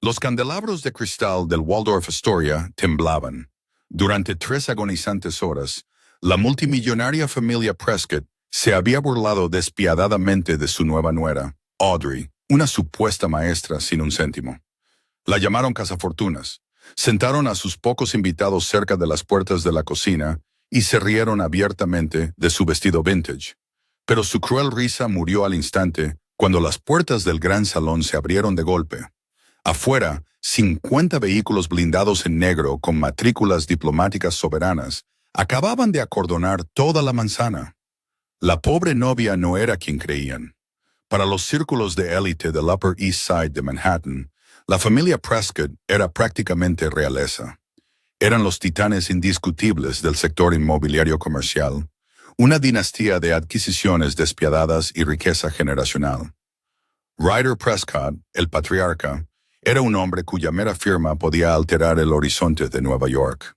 Los candelabros de cristal del Waldorf Astoria temblaban. Durante 3 agonizantes horas, la multimillonaria familia Prescott se había burlado despiadadamente de su nueva nuera, Audrey, una supuesta maestra sin un céntimo. La llamaron cazafortunas, sentaron a sus pocos invitados cerca de las puertas de la cocina y se rieron abiertamente de su vestido vintage. Pero su cruel risa murió al instante cuando las puertas del gran salón se abrieron de golpe. Afuera, 50 vehículos blindados en negro con matrículas diplomáticas soberanas acababan de acordonar toda la manzana. La pobre novia no era quien creían. Para los círculos de élite del Upper East Side de Manhattan, la familia Prescott era prácticamente realeza. Eran los titanes indiscutibles del sector inmobiliario comercial, una dinastía de adquisiciones despiadadas y riqueza generacional. Ryder Prescott, el patriarca, era un hombre cuya mera firma podía alterar el horizonte de Nueva York.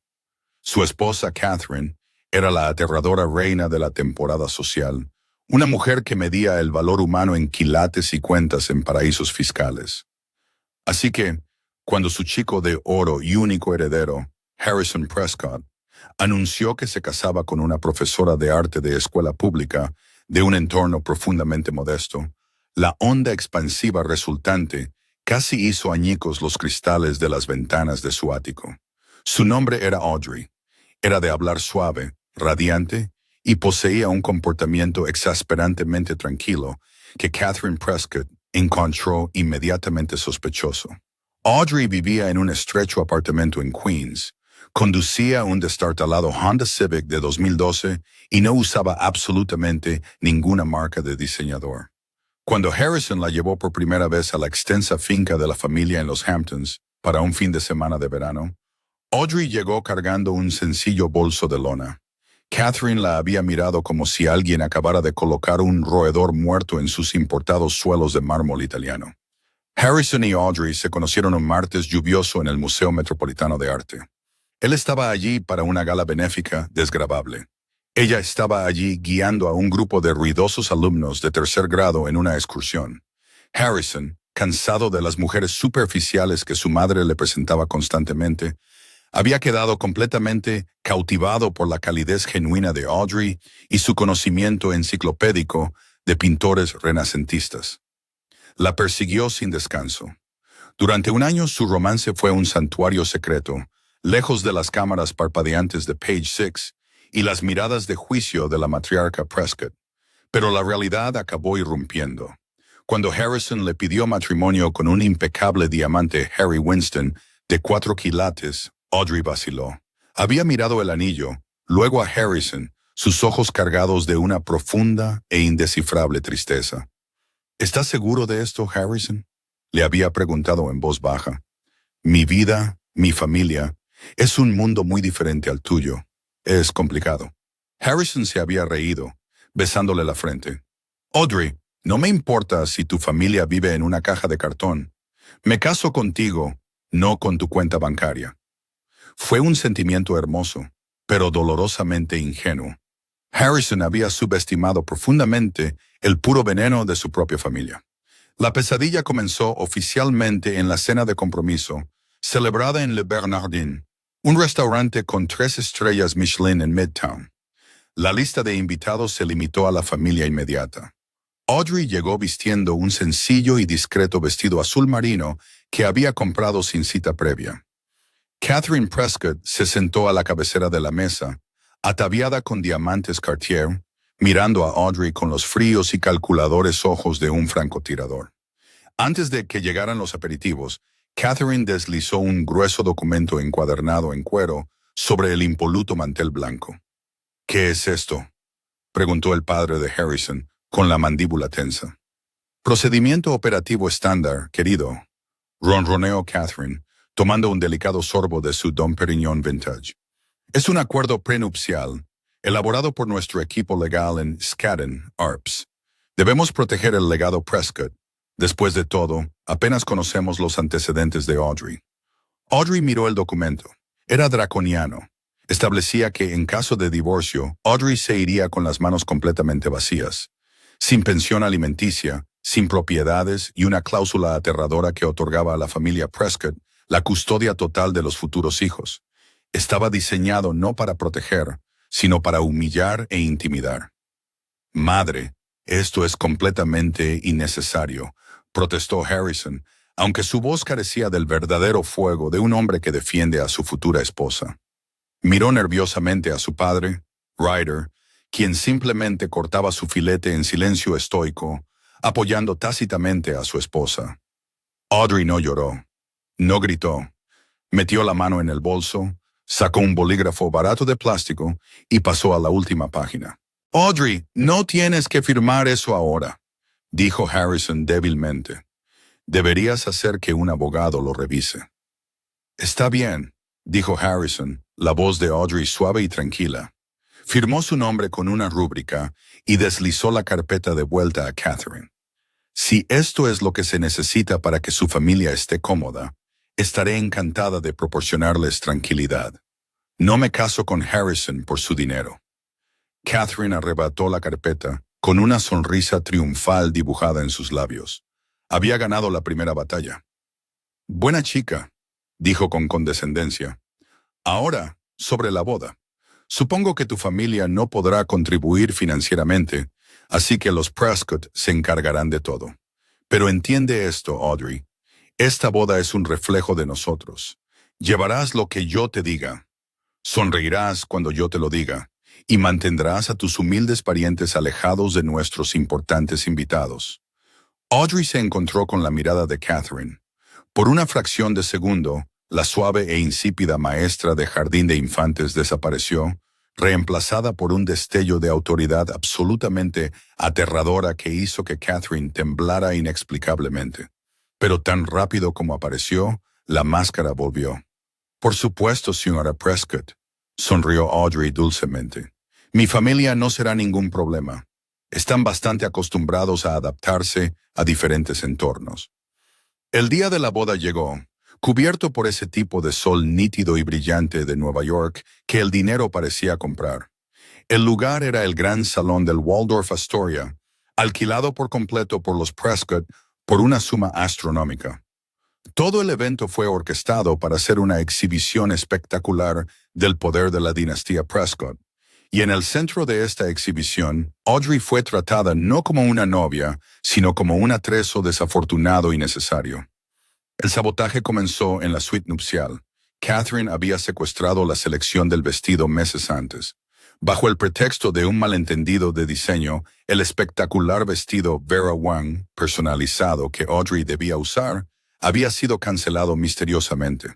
Su esposa Catherine era la aterradora reina de la temporada social, una mujer que medía el valor humano en quilates y cuentas en paraísos fiscales. Así que, cuando su chico de oro y único heredero, Harrison Prescott, anunció que se casaba con una profesora de arte de escuela pública de un entorno profundamente modesto, la onda expansiva resultante casi hizo añicos los cristales de las ventanas de su ático. Su nombre era Audrey. Era de hablar suave, radiante, y poseía un comportamiento exasperantemente tranquilo que Catherine Prescott encontró inmediatamente sospechoso. Audrey vivía en un estrecho apartamento en Queens, conducía un destartalado Honda Civic de 2012 y no usaba absolutamente ninguna marca de diseñador. Cuando Harrison la llevó por primera vez a la extensa finca de la familia en los Hamptons para un fin de semana de verano, Audrey llegó cargando un sencillo bolso de lona. Catherine la había mirado como si alguien acabara de colocar un roedor muerto en sus importados suelos de mármol italiano. Harrison y Audrey se conocieron un martes lluvioso en el Museo Metropolitano de Arte. Él estaba allí para una gala benéfica desgravable. Ella estaba allí guiando a un grupo de ruidosos alumnos de 3er grado en una excursión. Harrison, cansado de las mujeres superficiales que su madre le presentaba constantemente, había quedado completamente cautivado por la calidez genuina de Audrey y su conocimiento enciclopédico de pintores renacentistas. La persiguió sin descanso. Durante un año su romance fue un santuario secreto, lejos de las cámaras parpadeantes de Page Six y las miradas de juicio de la matriarca Prescott. Pero la realidad acabó irrumpiendo. Cuando Harrison le pidió matrimonio con un impecable diamante Harry Winston de 4 quilates, Audrey vaciló. Había mirado el anillo, luego a Harrison, sus ojos cargados de una profunda e indescifrable tristeza. ¿Estás seguro de esto, Harrison?, le había preguntado en voz baja. Mi vida, mi familia, es un mundo muy diferente al tuyo. Es complicado. Harrison se había reído, besándole la frente. Audrey, no me importa si tu familia vive en una caja de cartón. Me caso contigo, no con tu cuenta bancaria. Fue un sentimiento hermoso, pero dolorosamente ingenuo. Harrison había subestimado profundamente el puro veneno de su propia familia. La pesadilla comenzó oficialmente en la cena de compromiso, celebrada en Le Bernardin, un restaurante con 3 estrellas Michelin en Midtown. La lista de invitados se limitó a la familia inmediata. Audrey llegó vistiendo un sencillo y discreto vestido azul marino que había comprado sin cita previa. Catherine Prescott se sentó a la cabecera de la mesa, ataviada con diamantes Cartier, mirando a Audrey con los fríos y calculadores ojos de un francotirador. Antes de que llegaran los aperitivos, Catherine deslizó un grueso documento encuadernado en cuero sobre el impoluto mantel blanco. ¿Qué es esto?, preguntó el padre de Harrison, con la mandíbula tensa. Procedimiento operativo estándar, querido, ronroneó Catherine, tomando un delicado sorbo de su Dom Pérignon Vintage. Es un acuerdo prenupcial, elaborado por nuestro equipo legal en Skadden, Arps. Debemos proteger el legado Prescott. Después de todo, apenas conocemos los antecedentes de Audrey. Audrey miró el documento. Era draconiano. Establecía que en caso de divorcio, Audrey se iría con las manos completamente vacías, sin pensión alimenticia, sin propiedades y una cláusula aterradora que otorgaba a la familia Prescott la custodia total de los futuros hijos. Estaba diseñado no para proteger, sino para humillar e intimidar. Madre, esto es completamente innecesario, protestó Harrison, aunque su voz carecía del verdadero fuego de un hombre que defiende a su futura esposa. Miró nerviosamente a su padre, Ryder, quien simplemente cortaba su filete en silencio estoico, apoyando tácitamente a su esposa. Audrey no lloró, no gritó. Metió la mano en el bolso, sacó un bolígrafo barato de plástico y pasó a la última página. Audrey, no tienes que firmar eso ahora, dijo Harrison débilmente. Deberías hacer que un abogado lo revise. Está bien, dijo Harrison, la voz de Audrey suave y tranquila. Firmó su nombre con una rúbrica y deslizó la carpeta de vuelta a Catherine. Si esto es lo que se necesita para que su familia esté cómoda, estaré encantada de proporcionarles tranquilidad. No me caso con Harrison por su dinero. Catherine arrebató la carpeta con una sonrisa triunfal dibujada en sus labios. Había ganado la primera batalla. Buena chica, dijo con condescendencia. Ahora, sobre la boda. Supongo que tu familia no podrá contribuir financieramente, así que los Prescott se encargarán de todo. Pero entiende esto, Audrey. Esta boda es un reflejo de nosotros. Llevarás lo que yo te diga. Sonreirás cuando yo te lo diga, y mantendrás a tus humildes parientes alejados de nuestros importantes invitados. Audrey se encontró con la mirada de Catherine. Por una fracción de segundo, la suave e insípida maestra de jardín de infantes desapareció, reemplazada por un destello de autoridad absolutamente aterradora que hizo que Catherine temblara inexplicablemente. Pero tan rápido como apareció, la máscara volvió. Por supuesto, señora Prescott, sonrió Audrey dulcemente. Mi familia no será ningún problema. Están bastante acostumbrados a adaptarse a diferentes entornos. El día de la boda llegó, cubierto por ese tipo de sol nítido y brillante de Nueva York que el dinero parecía comprar. El lugar era el gran salón del Waldorf Astoria, alquilado por completo por los Prescott por una suma astronómica. Todo el evento fue orquestado para ser una exhibición espectacular del poder de la dinastía Prescott. Y en el centro de esta exhibición, Audrey fue tratada no como una novia, sino como un atrezo desafortunado y necesario. El sabotaje comenzó en la suite nupcial. Catherine había secuestrado la selección del vestido meses antes. Bajo el pretexto de un malentendido de diseño, el espectacular vestido Vera Wang, personalizado que Audrey debía usar, había sido cancelado misteriosamente.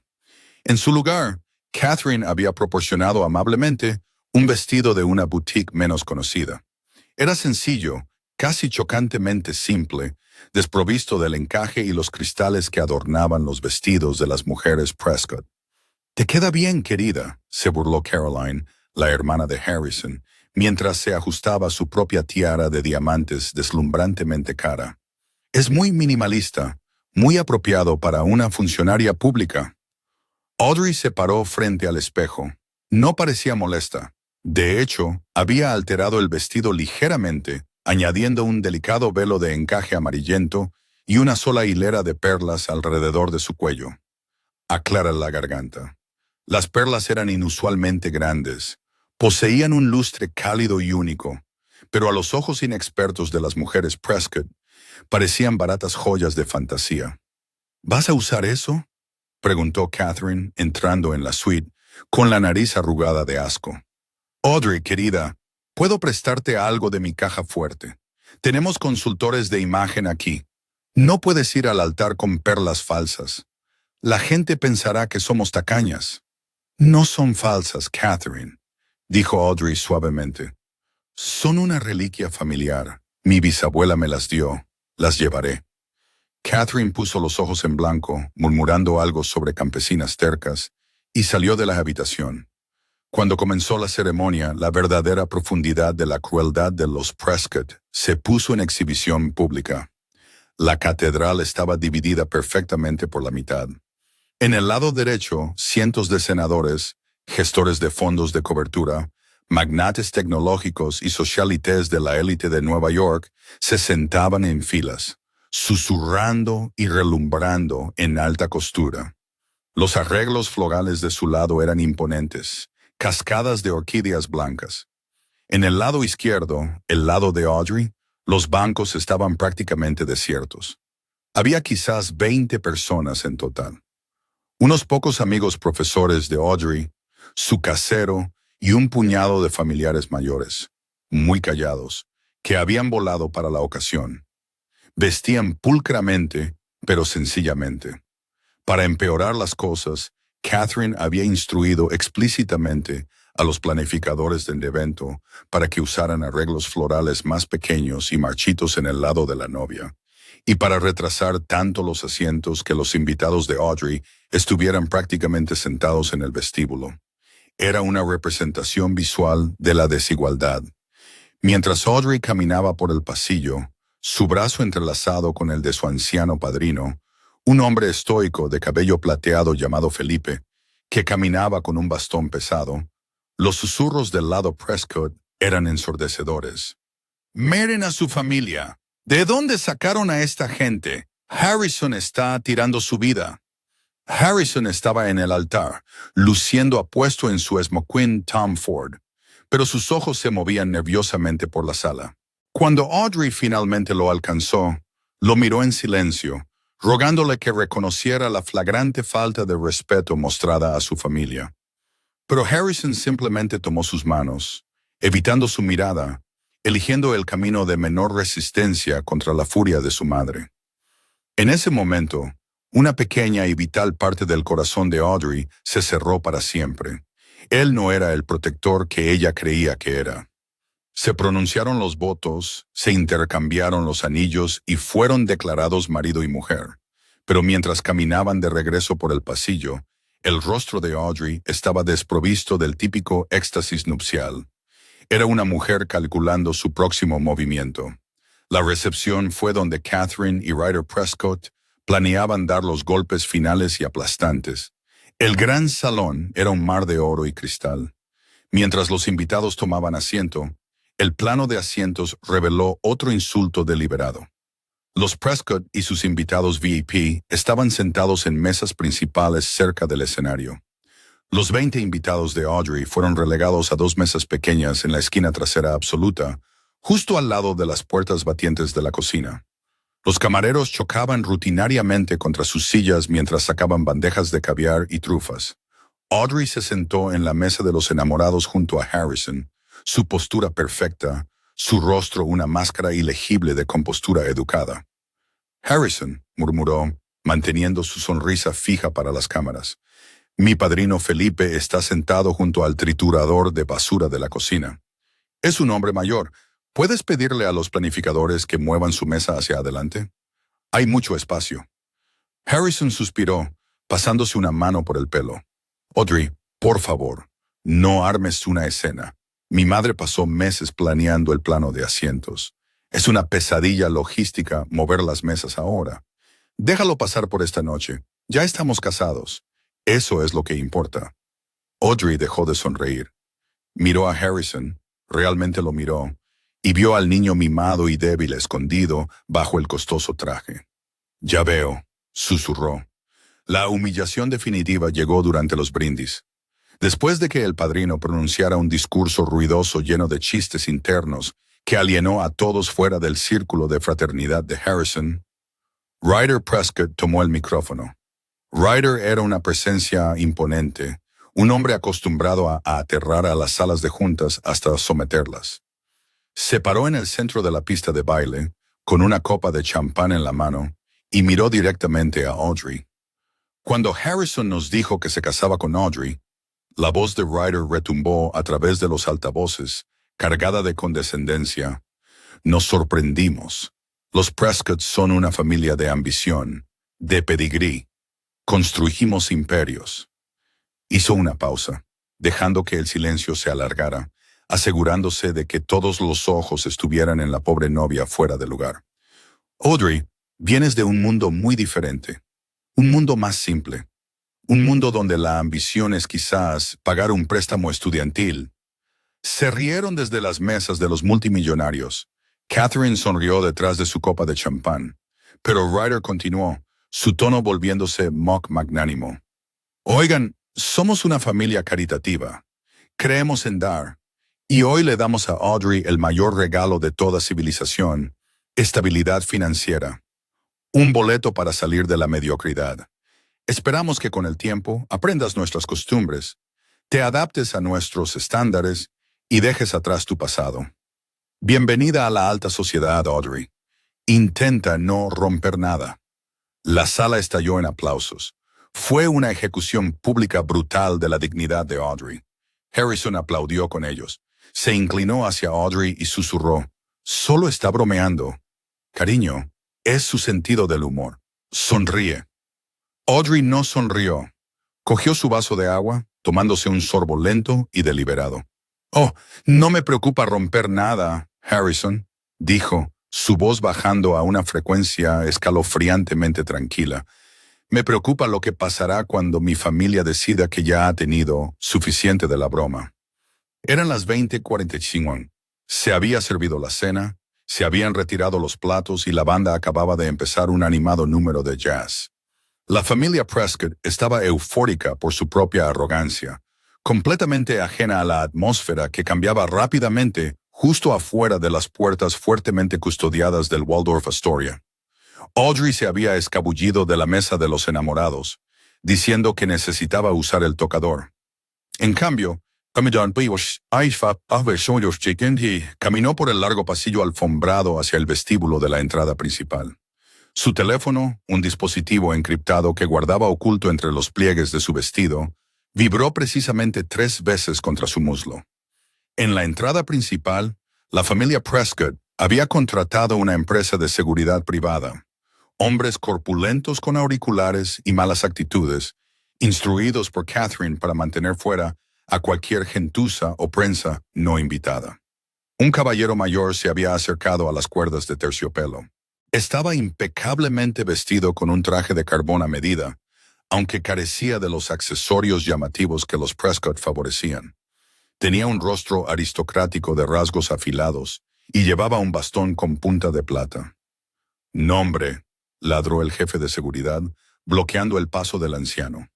En su lugar, Catherine había proporcionado amablemente un vestido de una boutique menos conocida. Era sencillo, casi chocantemente simple, desprovisto del encaje y los cristales que adornaban los vestidos de las mujeres Prescott. «Te queda bien, querida», se burló Caroline, la hermana de Harrison, mientras se ajustaba su propia tiara de diamantes deslumbrantemente cara. «Es muy minimalista, muy apropiado para una funcionaria pública». Audrey se paró frente al espejo. No parecía molesta. De hecho, había alterado el vestido ligeramente, añadiendo un delicado velo de encaje amarillento y una sola hilera de perlas alrededor de su cuello. Aclara la garganta. Las perlas eran inusualmente grandes. Poseían un lustre cálido y único, pero a los ojos inexpertos de las mujeres Prescott parecían baratas joyas de fantasía. «¿Vas a usar eso?», preguntó Catherine, entrando en la suite, con la nariz arrugada de asco. «Audrey, querida, puedo prestarte algo de mi caja fuerte. Tenemos consultores de imagen aquí. No puedes ir al altar con perlas falsas. La gente pensará que somos tacañas». «No son falsas, Catherine», dijo Audrey suavemente. «Son una reliquia familiar. Mi bisabuela me las dio. Las llevaré». Catherine puso los ojos en blanco, murmurando algo sobre campesinas tercas, y salió de la habitación. Cuando comenzó la ceremonia, la verdadera profundidad de la crueldad de los Prescott se puso en exhibición pública. La catedral estaba dividida perfectamente por la mitad. En el lado derecho, cientos de senadores, gestores de fondos de cobertura, Magnates tecnológicos y socialites de la élite de Nueva York se sentaban en filas, susurrando y relumbrando en alta costura. Los arreglos florales de su lado eran imponentes, cascadas de orquídeas blancas. En el lado izquierdo, el lado de Audrey, los bancos estaban prácticamente desiertos. Había quizás 20 personas en total. Unos pocos amigos profesores de Audrey, su casero y un puñado de familiares mayores, muy callados, que habían volado para la ocasión. Vestían pulcramente, pero sencillamente. Para empeorar las cosas, Catherine había instruido explícitamente a los planificadores del evento para que usaran arreglos florales más pequeños y marchitos en el lado de la novia, y para retrasar tanto los asientos que los invitados de Audrey estuvieran prácticamente sentados en el vestíbulo. Era una representación visual de la desigualdad. Mientras Audrey caminaba por el pasillo, su brazo entrelazado con el de su anciano padrino, un hombre estoico de cabello plateado llamado Felipe, que caminaba con un bastón pesado, los susurros del lado Prescott eran ensordecedores. «Miren a su familia. ¿De dónde sacaron a esta gente? Harrison está tirando su vida». Harrison estaba en el altar, luciendo apuesto en su smoking Tom Ford, pero sus ojos se movían nerviosamente por la sala. Cuando Audrey finalmente lo alcanzó, lo miró en silencio, rogándole que reconociera la flagrante falta de respeto mostrada a su familia. Pero Harrison simplemente tomó sus manos, evitando su mirada, eligiendo el camino de menor resistencia contra la furia de su madre. En ese momento, una pequeña y vital parte del corazón de Audrey se cerró para siempre. Él no era el protector que ella creía que era. Se pronunciaron los votos, se intercambiaron los anillos y fueron declarados marido y mujer. Pero mientras caminaban de regreso por el pasillo, el rostro de Audrey estaba desprovisto del típico éxtasis nupcial. Era una mujer calculando su próximo movimiento. La recepción fue donde Catherine y Ryder Prescott planeaban dar los golpes finales y aplastantes. El gran salón era un mar de oro y cristal. Mientras los invitados tomaban asiento, el plano de asientos reveló otro insulto deliberado. Los Prescott y sus invitados VIP estaban sentados en mesas principales cerca del escenario. Los 20 invitados de Audrey fueron relegados a 2 mesas pequeñas en la esquina trasera absoluta, justo al lado de las puertas batientes de la cocina. Los camareros chocaban rutinariamente contra sus sillas mientras sacaban bandejas de caviar y trufas. Audrey se sentó en la mesa de los enamorados junto a Harrison, su postura perfecta, su rostro una máscara ilegible de compostura educada. «Harrison», murmuró, manteniendo su sonrisa fija para las cámaras. «Mi padrino Felipe está sentado junto al triturador de basura de la cocina. Es un hombre mayor. ¿Puedes pedirle a los planificadores que muevan su mesa hacia adelante? Hay mucho espacio». Harrison suspiró, pasándose una mano por el pelo. «Audrey, por favor, no armes una escena. Mi madre pasó meses planeando el plano de asientos. Es una pesadilla logística mover las mesas ahora. Déjalo pasar por esta noche. Ya estamos casados. Eso es lo que importa». Audrey dejó de sonreír. Miró a Harrison, realmente lo miró, y vio al niño mimado y débil escondido bajo el costoso traje. «Ya veo», susurró. La humillación definitiva llegó durante los brindis. Después de que el padrino pronunciara un discurso ruidoso lleno de chistes internos que alienó a todos fuera del círculo de fraternidad de Harrison, Ryder Prescott tomó el micrófono. Ryder era una presencia imponente, un hombre acostumbrado a aterrar a las salas de juntas hasta someterlas. Se paró en el centro de la pista de baile, con una copa de champán en la mano, y miró directamente a Audrey. Cuando Harrison nos dijo que se casaba con Audrey, la voz de Ryder retumbó a través de los altavoces, cargada de condescendencia. «Nos sorprendimos. Los Prescott son una familia de ambición, de pedigrí. Construimos imperios». Hizo una pausa, dejando que el silencio se alargara, asegurándose de que todos los ojos estuvieran en la pobre novia fuera de lugar. «Audrey, vienes de un mundo muy diferente, un mundo más simple. Un mundo donde la ambición es quizás pagar un préstamo estudiantil. Se rieron desde las mesas de los multimillonarios. Catherine sonrió detrás de su copa de champán, pero Ryder continuó, su tono volviéndose mock magnánimo. Oigan, somos una familia caritativa. Creemos en dar. Y hoy le damos a Audrey el mayor regalo de toda civilización, estabilidad financiera. Un boleto para salir de la mediocridad. Esperamos que con el tiempo aprendas nuestras costumbres, te adaptes a nuestros estándares y dejes atrás tu pasado. Bienvenida a la alta sociedad, Audrey. Intenta no romper nada. La sala estalló en aplausos. Fue una ejecución pública brutal de la dignidad de Audrey. Harrison aplaudió con ellos. Se inclinó hacia Audrey y susurró, «Solo está bromeando. Cariño, es su sentido del humor. Sonríe». Audrey no sonrió. Cogió su vaso de agua, tomándose un sorbo lento y deliberado. «Oh, no me preocupa romper nada, Harrison», dijo, su voz bajando a una frecuencia escalofriantemente tranquila. «Me preocupa lo que pasará cuando mi familia decida que ya ha tenido suficiente de la broma». Eran las 20:45. Se había servido la cena, se habían retirado los platos y la banda acababa de empezar un animado número de jazz. La familia Prescott estaba eufórica por su propia arrogancia, completamente ajena a la atmósfera que cambiaba rápidamente justo afuera de las puertas fuertemente custodiadas del Waldorf Astoria. Audrey se había escabullido de la mesa de los enamorados, diciendo que necesitaba usar el tocador. En cambio, caminó por el largo pasillo alfombrado hacia el vestíbulo de la entrada principal. Su teléfono, un dispositivo encriptado que guardaba oculto entre los pliegues de su vestido, vibró precisamente 3 veces contra su muslo. En la entrada principal, la familia Prescott había contratado una empresa de seguridad privada. Hombres corpulentos con auriculares y malas actitudes, instruidos por Catherine para mantener fuera a cualquier gentuza o prensa no invitada. Un caballero mayor se había acercado a las cuerdas de terciopelo. Estaba impecablemente vestido con un traje de carbón a medida, aunque carecía de los accesorios llamativos que los Prescott favorecían. Tenía un rostro aristocrático de rasgos afilados y llevaba un bastón con punta de plata. «Nombre», ladró el jefe de seguridad, bloqueando el paso del anciano.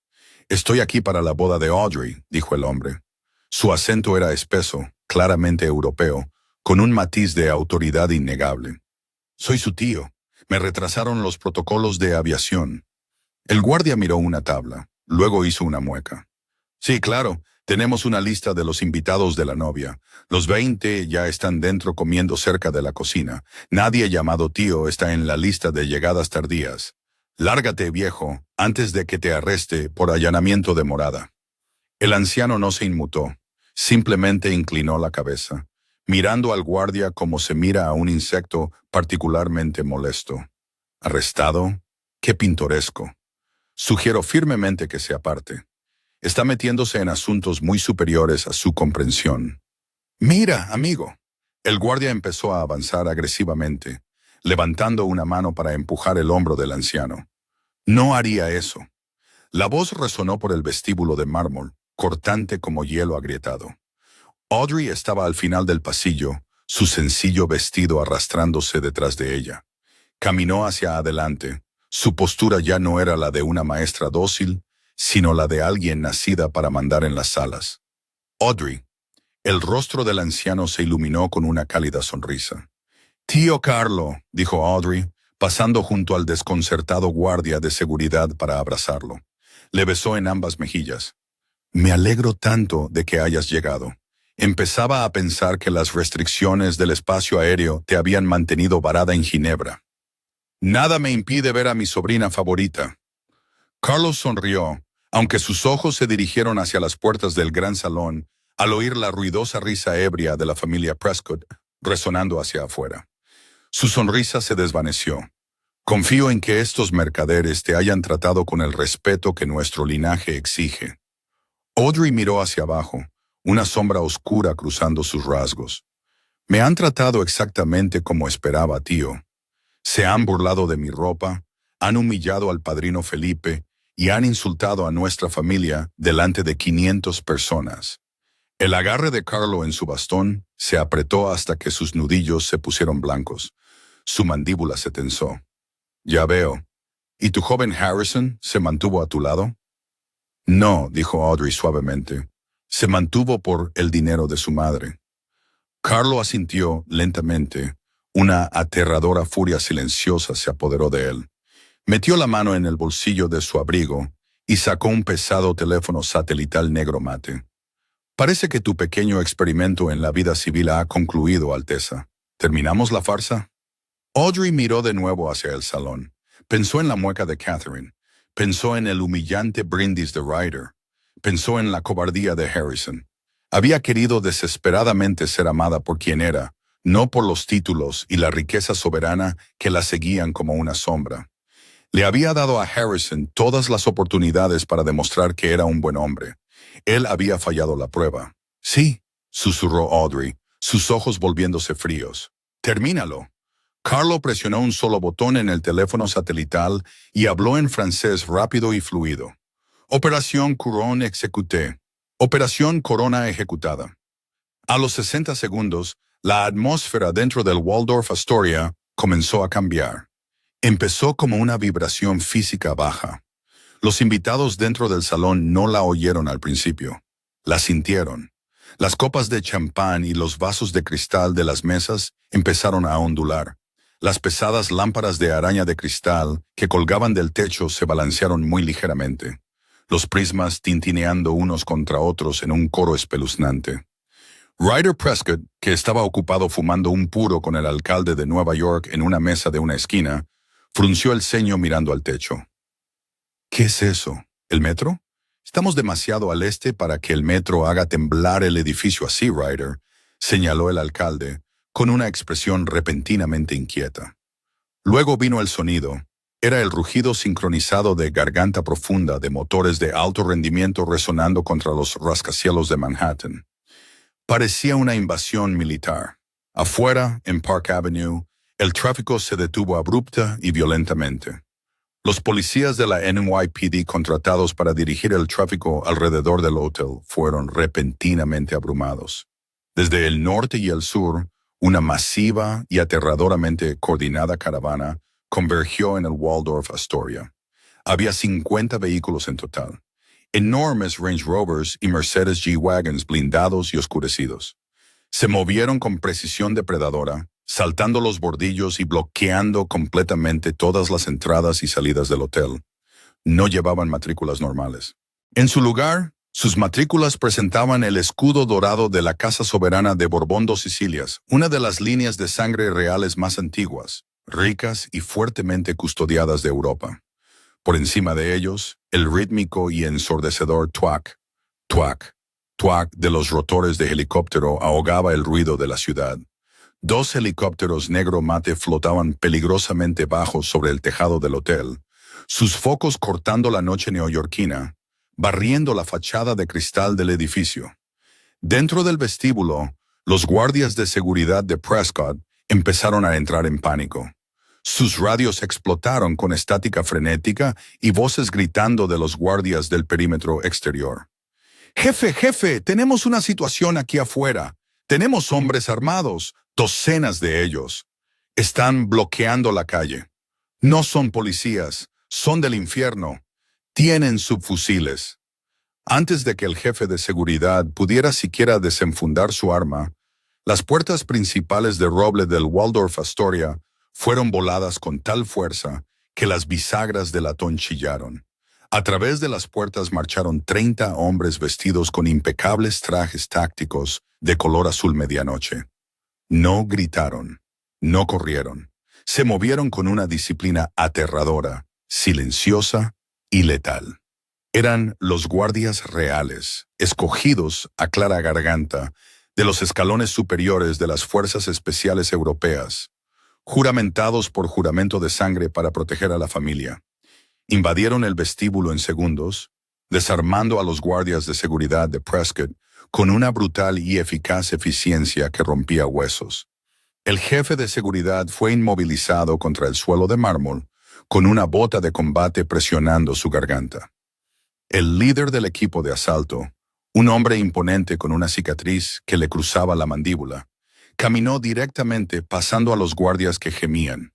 «Estoy aquí para la boda de Audrey», dijo el hombre. Su acento era espeso, claramente europeo, con un matiz de autoridad innegable. «Soy su tío. Me retrasaron los protocolos de aviación». El guardia miró una tabla, luego hizo una mueca. «Sí, claro, tenemos una lista de los invitados de la novia. Los 20 ya están dentro comiendo cerca de la cocina. Nadie llamado tío está en la lista de llegadas tardías. Lárgate, viejo, antes de que te arreste por allanamiento de morada». El anciano no se inmutó, simplemente inclinó la cabeza, mirando al guardia como se mira a un insecto particularmente molesto. «¿Arrestado? Qué pintoresco. Sugiero firmemente que se aparte. Está metiéndose en asuntos muy superiores a su comprensión». «Mira, amigo». El guardia empezó a avanzar agresivamente, levantando una mano para empujar el hombro del anciano. «No haría eso». La voz resonó por el vestíbulo de mármol, cortante como hielo agrietado. Audrey estaba al final del pasillo, su sencillo vestido arrastrándose detrás de ella. Caminó hacia adelante. Su postura ya no era la de una maestra dócil, sino la de alguien nacida para mandar en las salas. «Audrey». El rostro del anciano se iluminó con una cálida sonrisa. «Tío Carlo», dijo Audrey, pasando junto al desconcertado guardia de seguridad para abrazarlo. Le besó en ambas mejillas. «Me alegro tanto de que hayas llegado. Empezaba a pensar que las restricciones del espacio aéreo te habían mantenido varada en Ginebra. Nada me impide ver a mi sobrina favorita». Carlos sonrió, aunque sus ojos se dirigieron hacia las puertas del gran salón al oír la ruidosa risa ebria de la familia Prescott resonando hacia afuera. Su sonrisa se desvaneció. «Confío en que estos mercaderes te hayan tratado con el respeto que nuestro linaje exige». Audrey miró hacia abajo, una sombra oscura cruzando sus rasgos. «Me han tratado exactamente como esperaba, tío. Se han burlado de mi ropa, han humillado al padrino Felipe y han insultado a nuestra familia delante de 500 personas. El agarre de Carlo en su bastón se apretó hasta que sus nudillos se pusieron blancos. Su mandíbula se tensó. Ya veo. ¿Y tu joven Harrison se mantuvo a tu lado? No, dijo Audrey suavemente. Se mantuvo por el dinero de su madre. Carlo asintió lentamente. Una aterradora furia silenciosa se apoderó de él. Metió la mano en el bolsillo de su abrigo y sacó un pesado teléfono satelital negro mate. Parece que tu pequeño experimento en la vida civil ha concluido, Alteza. ¿Terminamos la farsa? Audrey miró de nuevo hacia el salón. Pensó en la mueca de Catherine. Pensó en el humillante brindis de Ryder. Pensó en la cobardía de Harrison. Había querido desesperadamente ser amada por quien era, no por los títulos y la riqueza soberana que la seguían como una sombra. Le había dado a Harrison todas las oportunidades para demostrar que era un buen hombre. Él había fallado la prueba. Sí, susurró Audrey, sus ojos volviéndose fríos. Termínalo. Carlo presionó un solo botón en el teléfono satelital y habló en francés rápido y fluido. Operación Couronne exécutée. Operación Corona ejecutada. A los 60 segundos, la atmósfera dentro del Waldorf Astoria comenzó a cambiar. Empezó como una vibración física baja. Los invitados dentro del salón no la oyeron al principio. La sintieron. Las copas de champán y los vasos de cristal de las mesas empezaron a ondular. Las pesadas lámparas de araña de cristal que colgaban del techo se balancearon muy ligeramente. Los prismas tintineando unos contra otros en un coro espeluznante. Ryder Prescott, que estaba ocupado fumando un puro con el alcalde de Nueva York en una mesa de una esquina, frunció el ceño mirando al techo. ¿Qué es eso? ¿El metro? Estamos demasiado al este para que el metro haga temblar el edificio así, Ryder, señaló el alcalde, con una expresión repentinamente inquieta. Luego vino el sonido. Era el rugido sincronizado de garganta profunda de motores de alto rendimiento resonando contra los rascacielos de Manhattan. Parecía una invasión militar. Afuera, en Park Avenue, el tráfico se detuvo abrupta y violentamente. Los policías de la NYPD contratados para dirigir el tráfico alrededor del hotel fueron repentinamente abrumados. Desde el norte y el sur, una masiva y aterradoramente coordinada caravana convergió en el Waldorf Astoria. Había 50 vehículos en total. Enormes Range Rovers y Mercedes G-Wagons blindados y oscurecidos. Se movieron con precisión depredadora, saltando los bordillos y bloqueando completamente todas las entradas y salidas del hotel. No llevaban matrículas normales. En su lugar, sus matrículas presentaban el escudo dorado de la Casa Soberana de Borbón dos Sicilias, una de las líneas de sangre reales más antiguas, ricas y fuertemente custodiadas de Europa. Por encima de ellos, el rítmico y ensordecedor tuac, tuac, tuac de los rotores de helicóptero ahogaba el ruido de la ciudad. 2 helicópteros negro mate flotaban peligrosamente bajos sobre el tejado del hotel, sus focos cortando la noche neoyorquina, barriendo la fachada de cristal del edificio. Dentro del vestíbulo, los guardias de seguridad de Prescott empezaron a entrar en pánico. Sus radios explotaron con estática frenética y voces gritando de los guardias del perímetro exterior. Jefe, tenemos una situación aquí afuera. Tenemos hombres armados, docenas de ellos. Están bloqueando la calle. No son policías, son del infierno. Tienen subfusiles. Antes de que el jefe de seguridad pudiera siquiera desenfundar su arma, las puertas principales de roble del Waldorf Astoria fueron voladas con tal fuerza que las bisagras de latón chillaron. A través de las puertas marcharon 30 hombres vestidos con impecables trajes tácticos de color azul medianoche. No gritaron, no corrieron. Se movieron con una disciplina aterradora, silenciosa y letal. Eran los guardias reales, escogidos a clara garganta de los escalones superiores de las Fuerzas Especiales Europeas, juramentados por juramento de sangre para proteger a la familia. Invadieron el vestíbulo en segundos, desarmando a los guardias de seguridad de Prescott con una brutal y eficaz eficiencia que rompía huesos. El jefe de seguridad fue inmovilizado contra el suelo de mármol, con una bota de combate presionando su garganta. El líder del equipo de asalto, Un hombre imponente con una cicatriz que le cruzaba la mandíbula. Caminó directamente pasando a los guardias que gemían.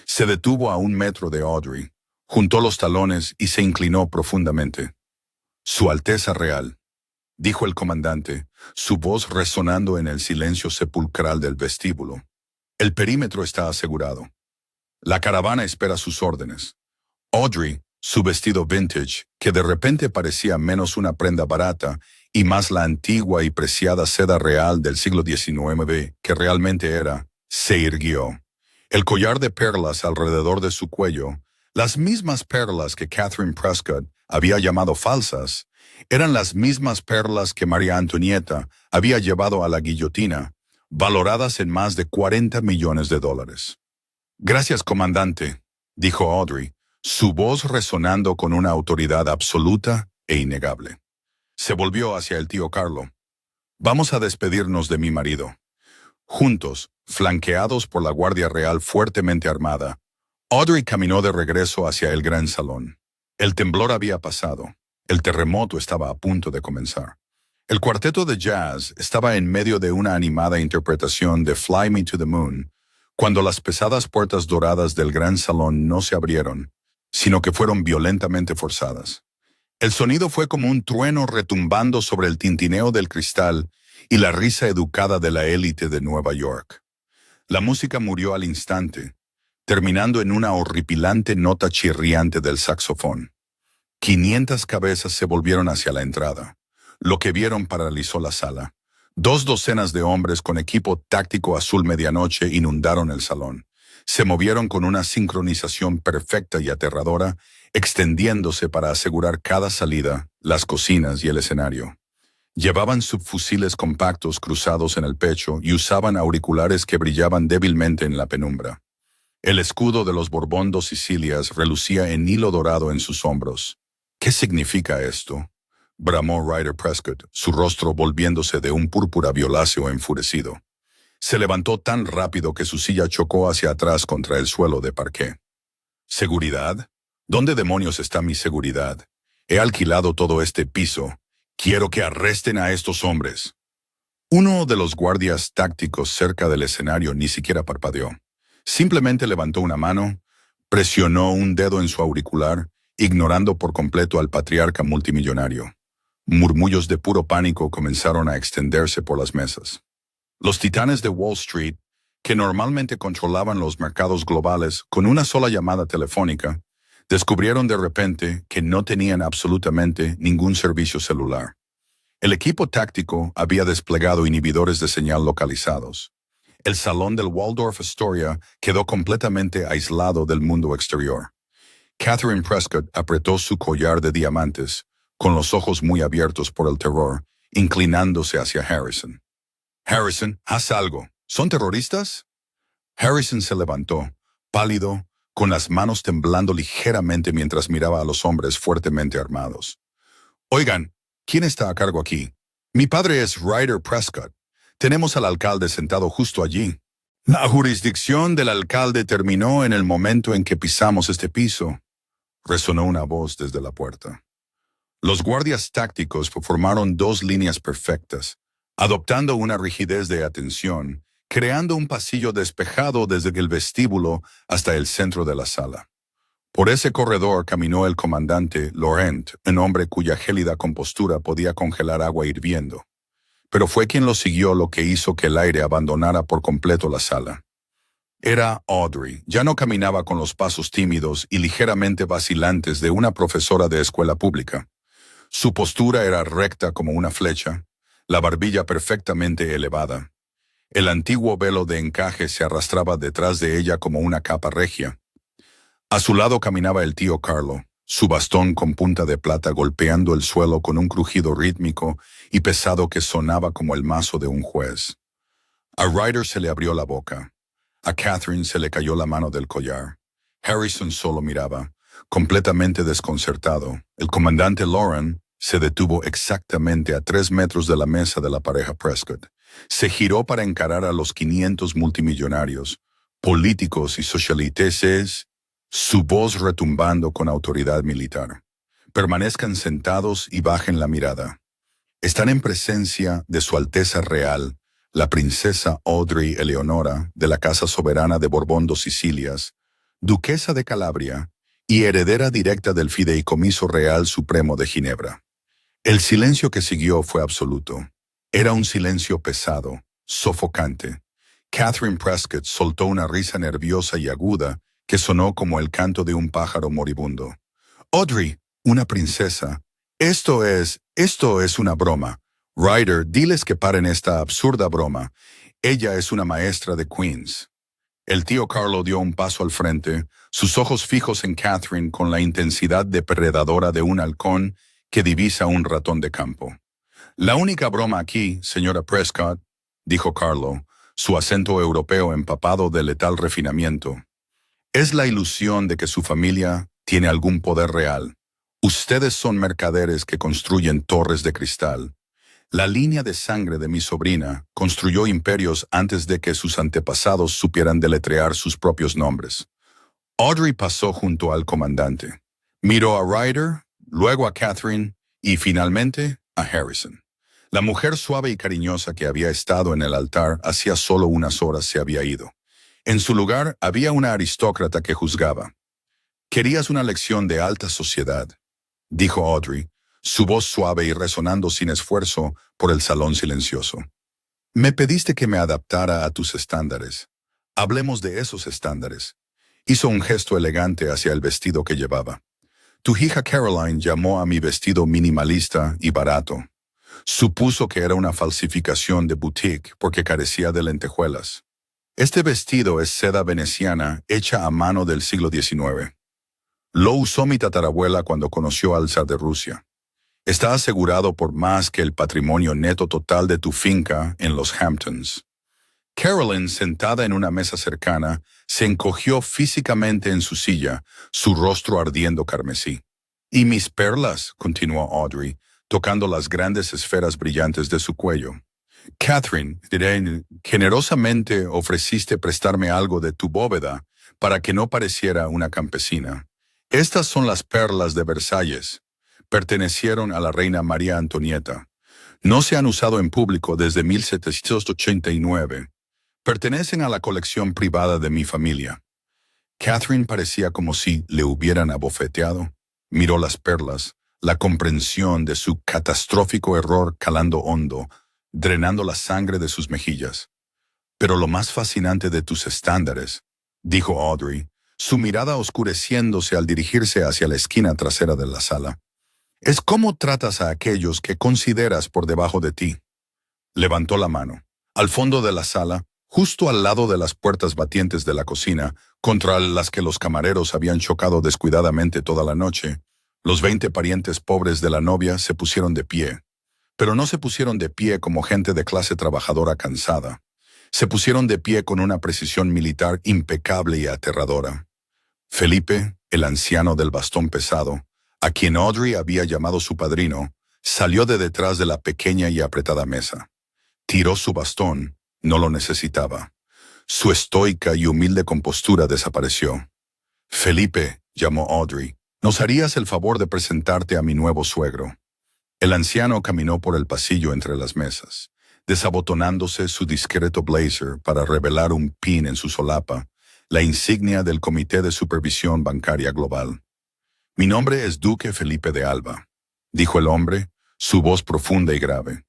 Se detuvo a 1 metro de Audrey, juntó los talones y se inclinó profundamente. Su Alteza Real, dijo el comandante, su voz resonando en el silencio sepulcral del vestíbulo. El perímetro está asegurado. La caravana espera sus órdenes. Audrey, su vestido vintage, que de repente parecía menos una prenda barata y más la antigua y preciada seda real del siglo XIX que realmente era, se irguió. El collar de perlas alrededor de su cuello, las mismas perlas que Catherine Prescott había llamado falsas, eran las mismas perlas que María Antonieta había llevado a la guillotina, valoradas en más de $40 millones. Gracias, comandante, dijo Audrey, su voz resonando con una autoridad absoluta e innegable. Se volvió hacia el tío Carlo. Vamos a despedirnos de mi marido. Juntos, flanqueados por la Guardia Real fuertemente armada, Audrey caminó de regreso hacia el gran salón. El temblor había pasado. El terremoto estaba a punto de comenzar. El cuarteto de jazz estaba en medio de una animada interpretación de Fly Me to the Moon, cuando las pesadas puertas doradas del gran salón no se abrieron, sino que fueron violentamente forzadas. El sonido fue como un trueno retumbando sobre el tintineo del cristal y la risa educada de la élite de Nueva York. La música murió al instante, terminando en una horripilante nota chirriante del saxofón. 500 cabezas se volvieron hacia la entrada. Lo que vieron paralizó la sala. 2 docenas de hombres con equipo táctico azul medianoche inundaron el salón. Se movieron con una sincronización perfecta y aterradora, extendiéndose para asegurar cada salida, las cocinas y el escenario. Llevaban subfusiles compactos cruzados en el pecho y usaban auriculares que brillaban débilmente en la penumbra. El escudo de los Borbón dos Sicilias relucía en hilo dorado en sus hombros. ¿Qué significa esto?, bramó Ryder Prescott, su rostro volviéndose de un púrpura violáceo enfurecido. Se levantó tan rápido que su silla chocó hacia atrás contra el suelo de parqué. ¿Seguridad? ¿Dónde demonios está mi seguridad? He alquilado todo este piso. Quiero que arresten a estos hombres. Uno de los guardias tácticos cerca del escenario ni siquiera parpadeó. Simplemente levantó una mano, presionó un dedo en su auricular, ignorando por completo al patriarca multimillonario. Murmullos de puro pánico comenzaron a extenderse por las mesas. Los titanes de Wall Street, que normalmente controlaban los mercados globales con una sola llamada telefónica, descubrieron de repente que no tenían absolutamente ningún servicio celular. El equipo táctico había desplegado inhibidores de señal localizados. El salón del Waldorf Astoria quedó completamente aislado del mundo exterior. Catherine Prescott apretó su collar de diamantes, con los ojos muy abiertos por el terror, inclinándose hacia Harrison. «Harrison, haz algo. ¿Son terroristas?» Harrison se levantó, pálido, con las manos temblando ligeramente mientras miraba a los hombres fuertemente armados. «Oigan, ¿quién está a cargo aquí? Mi padre es Ryder Prescott. Tenemos al alcalde sentado justo allí. La jurisdicción del alcalde terminó en el momento en que pisamos este piso», resonó una voz desde la puerta. Los guardias tácticos formaron 2 líneas perfectas, adoptando una rigidez de atención, creando un pasillo despejado desde el vestíbulo hasta el centro de la sala. Por ese corredor caminó el comandante Laurent, un hombre cuya gélida compostura podía congelar agua hirviendo. Pero fue quien lo siguió lo que hizo que el aire abandonara por completo la sala. Era Audrey. Ya no caminaba con los pasos tímidos y ligeramente vacilantes de una profesora de escuela pública. Su postura era recta como una flecha, la barbilla perfectamente elevada. El antiguo velo de encaje se arrastraba detrás de ella como una capa regia. A su lado caminaba el tío Carlo, su bastón con punta de plata golpeando el suelo con un crujido rítmico y pesado que sonaba como el mazo de un juez. A Ryder se le abrió la boca. A Catherine se le cayó la mano del collar. Harrison solo miraba, completamente desconcertado. El comandante Lauren se detuvo exactamente a 3 metros de la mesa de la pareja Prescott. Se giró para encarar a los 500 multimillonarios, políticos y socialiteses, su voz retumbando con autoridad militar. «Permanezcan sentados y bajen la mirada. Están en presencia de Su Alteza Real, la princesa Audrey Eleonora de la Casa Soberana de Borbón dos Sicilias, duquesa de Calabria y heredera directa del Fideicomiso Real Supremo de Ginebra. El silencio que siguió fue absoluto. Era un silencio pesado, sofocante. Catherine Prescott soltó una risa nerviosa y aguda que sonó como el canto de un pájaro moribundo. Audrey, una princesa. Esto es una broma. Ryder, diles que paren esta absurda broma. Ella es una maestra de Queens. El tío Carlo dio un paso al frente, sus ojos fijos en Catherine con la intensidad depredadora de un halcón que divisa un ratón de campo. La única broma aquí, señora Prescott, dijo Carlo, su acento europeo empapado de letal refinamiento, es la ilusión de que su familia tiene algún poder real. Ustedes son mercaderes que construyen torres de cristal. La línea de sangre de mi sobrina construyó imperios antes de que sus antepasados supieran deletrear sus propios nombres. Audrey pasó junto al comandante. Miró a Ryder, luego a Catherine y finalmente a Harrison. La mujer suave y cariñosa que había estado en el altar hacía solo unas horas se había ido. En su lugar había una aristócrata que juzgaba. «Querías una lección de alta sociedad», dijo Audrey, su voz suave y resonando sin esfuerzo por el salón silencioso. «Me pediste que me adaptara a tus estándares. Hablemos de esos estándares». Hizo un gesto elegante hacia el vestido que llevaba. «Tu hija Caroline llamó a mi vestido minimalista y barato. Supuso que era una falsificación de boutique porque carecía de lentejuelas. Este vestido es seda veneciana hecha a mano del siglo XIX. Lo usó mi tatarabuela cuando conoció al zar de Rusia. Está asegurado por más que el patrimonio neto total de tu finca en los Hamptons». Carolyn, sentada en una mesa cercana, se encogió físicamente en su silla, su rostro ardiendo carmesí. «Y mis perlas», continuó Audrey, tocando las grandes esferas brillantes de su cuello. «Catherine, generosamente ofreciste prestarme algo de tu bóveda para que no pareciera una campesina. Estas son las perlas de Versalles. Pertenecieron a la reina María Antonieta. No se han usado en público desde 1789. Pertenecen a la colección privada de mi familia». Catherine parecía como si le hubieran abofeteado. Miró las perlas, la comprensión de su catastrófico error calando hondo, drenando la sangre de sus mejillas. «Pero lo más fascinante de tus estándares», dijo Audrey, su mirada oscureciéndose al dirigirse hacia la esquina trasera de la sala, «es cómo tratas a aquellos que consideras por debajo de ti». Levantó la mano. Al fondo de la sala, justo al lado de las puertas batientes de la cocina, contra las que los camareros habían chocado descuidadamente toda la noche, los 20 parientes pobres de la novia se pusieron de pie. Pero no se pusieron de pie como gente de clase trabajadora cansada. Se pusieron de pie con una precisión militar impecable y aterradora. Felipe, el anciano del bastón pesado, a quien Audrey había llamado su padrino, salió de detrás de la pequeña y apretada mesa. Tiró su bastón, no lo necesitaba. Su estoica y humilde compostura desapareció. «Felipe», llamó Audrey, «¿nos harías el favor de presentarte a mi nuevo suegro?» El anciano caminó por el pasillo entre las mesas, desabotonándose su discreto blazer para revelar un pin en su solapa, la insignia del Comité de Supervisión Bancaria Global. «Mi nombre es Duque Felipe de Alba», dijo el hombre, su voz profunda y grave.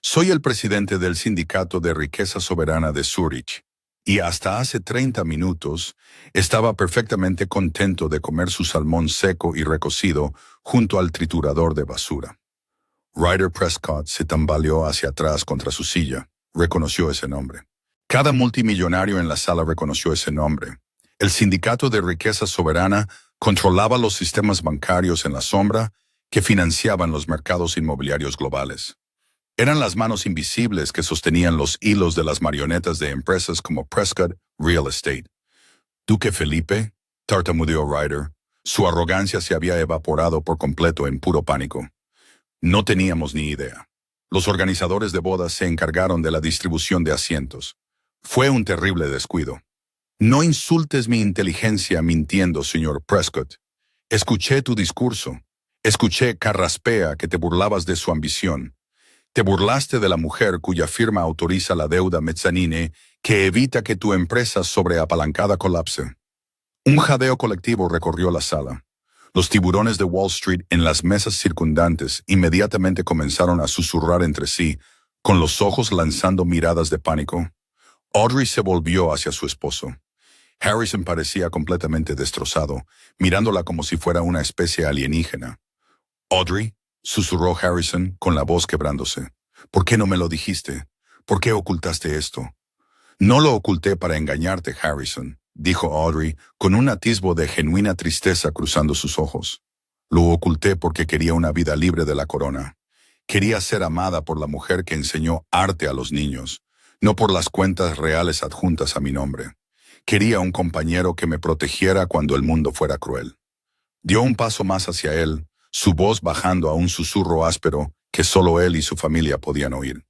«Soy el presidente del Sindicato de Riqueza Soberana de Zúrich, y hasta hace 30 minutos estaba perfectamente contento de comer su salmón seco y recocido junto al triturador de basura». Ryder Prescott se tambaleó hacia atrás contra su silla. Reconoció ese nombre. Cada multimillonario en la sala reconoció ese nombre. El Sindicato de Riqueza Soberana controlaba los sistemas bancarios en la sombra que financiaban los mercados inmobiliarios globales. Eran las manos invisibles que sostenían los hilos de las marionetas de empresas como Prescott Real Estate. «Duque Felipe», tartamudeó Ryder. Su arrogancia se había evaporado por completo en puro pánico. «No teníamos ni idea. Los organizadores de bodas se encargaron de la distribución de asientos. Fue un terrible descuido. No insultes mi inteligencia mintiendo, señor Prescott. Escuché tu discurso. Escuché carraspea que te burlabas de su ambición. Te burlaste de la mujer cuya firma autoriza la deuda mezzanine que evita que tu empresa sobreapalancada colapse. Un jadeo colectivo recorrió la sala. Los tiburones de Wall Street en las mesas circundantes inmediatamente comenzaron a susurrar entre sí, con los ojos lanzando miradas de pánico. Audrey se volvió hacia su esposo. Harrison parecía completamente destrozado, mirándola como si fuera una especie alienígena. «Audrey», susurró Harrison con la voz quebrándose, «¿por qué no me lo dijiste? ¿Por qué ocultaste esto?» «No lo oculté para engañarte, Harrison», dijo Audrey con un atisbo de genuina tristeza cruzando sus ojos. «Lo oculté porque quería una vida libre de la corona. Quería ser amada por la mujer que enseñó arte a los niños, no por las cuentas reales adjuntas a mi nombre. Quería un compañero que me protegiera cuando el mundo fuera cruel». Dio un paso más hacia él, su voz bajando a un susurro áspero que solo él y su familia podían oír.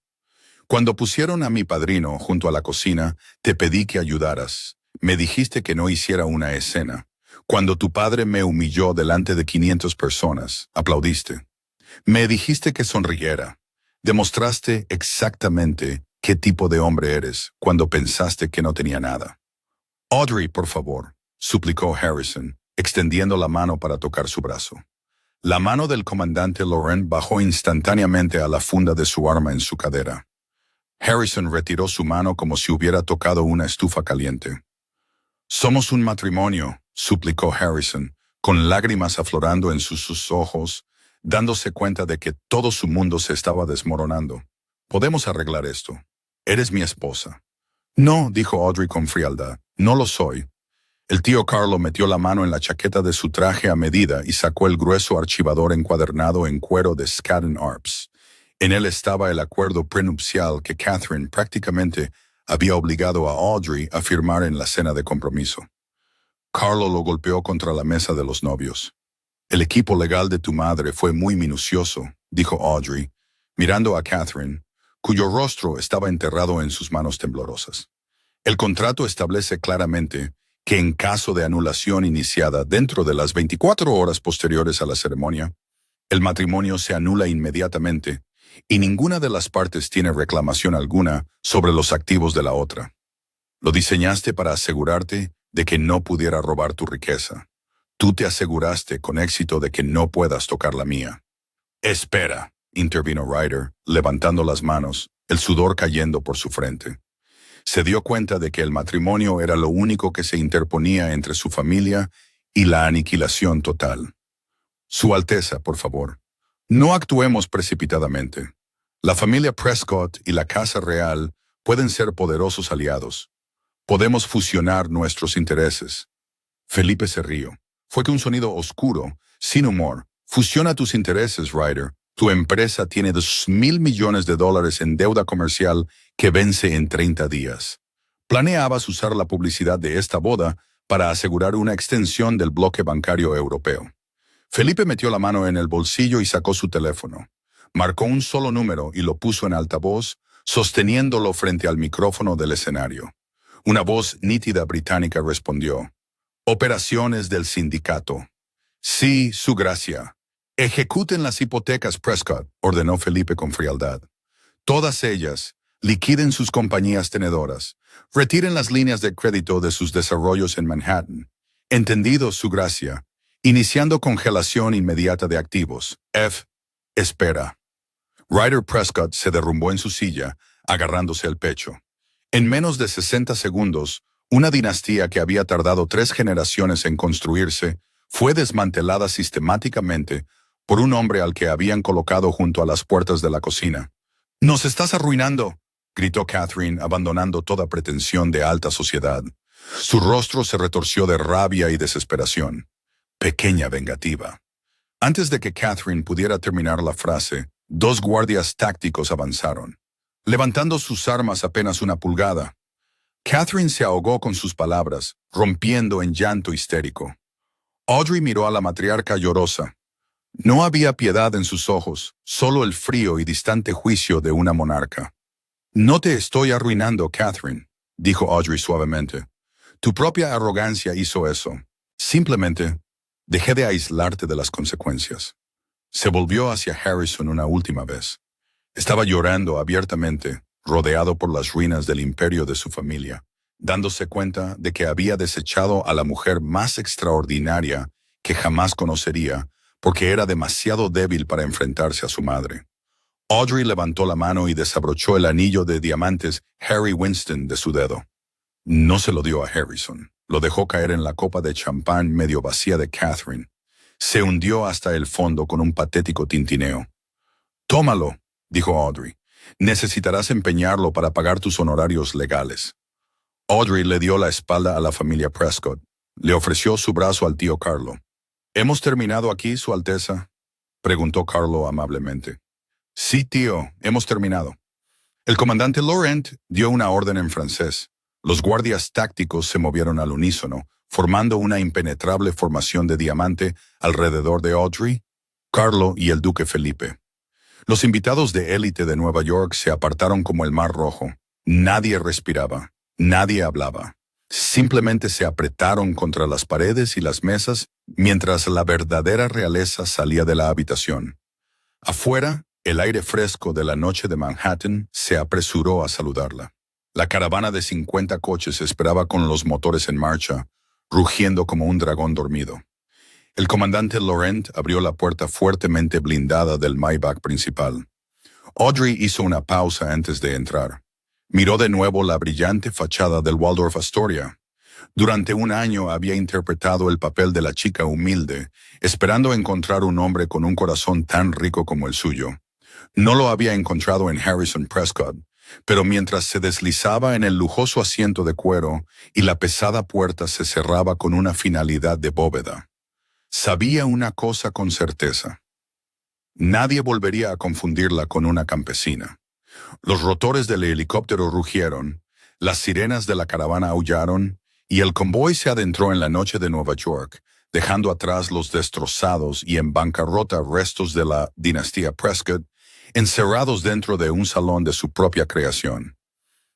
«Cuando pusieron a mi padrino junto a la cocina, te pedí que ayudaras. Me dijiste que no hiciera una escena. Cuando tu padre me humilló delante de 500 personas, aplaudiste. Me dijiste que sonriera. Demostraste exactamente qué tipo de hombre eres cuando pensaste que no tenía nada». «Audrey, por favor», suplicó Harrison, extendiendo la mano para tocar su brazo. La mano del comandante Laurent bajó instantáneamente a la funda de su arma en su cadera. Harrison retiró su mano como si hubiera tocado una estufa caliente. «Somos un matrimonio», suplicó Harrison, con lágrimas aflorando en sus ojos, dándose cuenta de que todo su mundo se estaba desmoronando. «Podemos arreglar esto. Eres mi esposa». «No», dijo Audrey con frialdad, «no lo soy». El tío Carlo metió la mano en la chaqueta de su traje a medida y sacó el grueso archivador encuadernado en cuero de Skadden Arps. En él estaba el acuerdo prenupcial que Catherine prácticamente había obligado a Audrey a firmar en la cena de compromiso. Carlo lo golpeó contra la mesa de los novios. «El equipo legal de tu madre fue muy minucioso», dijo Audrey, mirando a Catherine, cuyo rostro estaba enterrado en sus manos temblorosas. «El contrato establece claramente que en caso de anulación iniciada dentro de las 24 horas posteriores a la ceremonia, el matrimonio se anula inmediatamente y ninguna de las partes tiene reclamación alguna sobre los activos de la otra. Lo diseñaste para asegurarte de que no pudiera robar tu riqueza. Tú te aseguraste con éxito de que no puedas tocar la mía». «Espera», intervino Ryder, levantando las manos, el sudor cayendo por su frente. Se dio cuenta de que el matrimonio era lo único que se interponía entre su familia y la aniquilación total. «Su Alteza, por favor, no actuemos precipitadamente. La familia Prescott y la Casa Real pueden ser poderosos aliados. Podemos fusionar nuestros intereses». Felipe se rió. Fue que un sonido oscuro, sin humor. «Fusiona tus intereses, Ryder. Tu empresa tiene $2,000 millones en deuda comercial que vence en 30 días. Planeabas usar la publicidad de esta boda para asegurar una extensión del bloque bancario europeo». Felipe metió la mano en el bolsillo y sacó su teléfono. Marcó un solo número y lo puso en altavoz, sosteniéndolo frente al micrófono del escenario. Una voz nítida británica respondió. «Operaciones del sindicato». «Sí, su gracia». «Ejecuten las hipotecas, Prescott», ordenó Felipe con frialdad. «Todas ellas, liquiden sus compañías tenedoras, retiren las líneas de crédito de sus desarrollos en Manhattan. Entendido, su gracia. Iniciando congelación inmediata de activos. Espera». Ryder Prescott se derrumbó en su silla, agarrándose el pecho. En menos de 60 segundos, una dinastía que había tardado 3 generaciones en construirse fue desmantelada sistemáticamente por un hombre al que habían colocado junto a las puertas de la cocina. «¡Nos estás arruinando!», gritó Catherine, abandonando toda pretensión de alta sociedad. Su rostro se retorció de rabia y desesperación. Pequeña vengativa. Antes de que Catherine pudiera terminar la frase, 2 guardias tácticos avanzaron, levantando sus armas apenas una pulgada. Catherine se ahogó con sus palabras, rompiendo en llanto histérico. Audrey miró a la matriarca llorosa. No había piedad en sus ojos, solo el frío y distante juicio de una monarca. «No te estoy arruinando, Catherine», dijo Audrey suavemente. «Tu propia arrogancia hizo eso. Simplemente, dejé de aislarte de las consecuencias». Se volvió hacia Harrison una última vez. Estaba llorando abiertamente, rodeado por las ruinas del imperio de su familia, dándose cuenta de que había desechado a la mujer más extraordinaria que jamás conocería, porque era demasiado débil para enfrentarse a su madre. Audrey levantó la mano y desabrochó el anillo de diamantes Harry Winston de su dedo. No se lo dio a Harrison. Lo dejó caer en la copa de champán medio vacía de Catherine. Se hundió hasta el fondo con un patético tintineo. «Tómalo», dijo Audrey. «Necesitarás empeñarlo para pagar tus honorarios legales». Audrey le dio la espalda a la familia Prescott. Le ofreció su brazo al tío Carlo. «¿Hemos terminado aquí, Su Alteza?», preguntó Carlo amablemente. «Sí, tío, hemos terminado». El comandante Laurent dio una orden en francés. Los guardias tácticos se movieron al unísono, formando una impenetrable formación de diamante alrededor de Audrey, Carlo y el duque Felipe. Los invitados de élite de Nueva York se apartaron como el mar rojo. Nadie respiraba, nadie hablaba. Simplemente se apretaron contra las paredes y las mesas mientras la verdadera realeza salía de la habitación. Afuera, el aire fresco de la noche de Manhattan se apresuró a saludarla. La caravana de 50 coches esperaba con los motores en marcha, rugiendo como un dragón dormido. El comandante Laurent abrió la puerta fuertemente blindada del Maybach principal. Audrey hizo una pausa antes de entrar. Miró de nuevo la brillante fachada del Waldorf Astoria. Durante un año había interpretado el papel de la chica humilde, esperando encontrar un hombre con un corazón tan rico como el suyo. No lo había encontrado en Harrison Prescott, pero mientras se deslizaba en el lujoso asiento de cuero y la pesada puerta se cerraba con una finalidad de bóveda, sabía una cosa con certeza. Nadie volvería a confundirla con una campesina. Los rotores del helicóptero rugieron, las sirenas de la caravana aullaron, y el convoy se adentró en la noche de Nueva York, dejando atrás los destrozados y en bancarrota restos de la dinastía Prescott, encerrados dentro de un salón de su propia creación.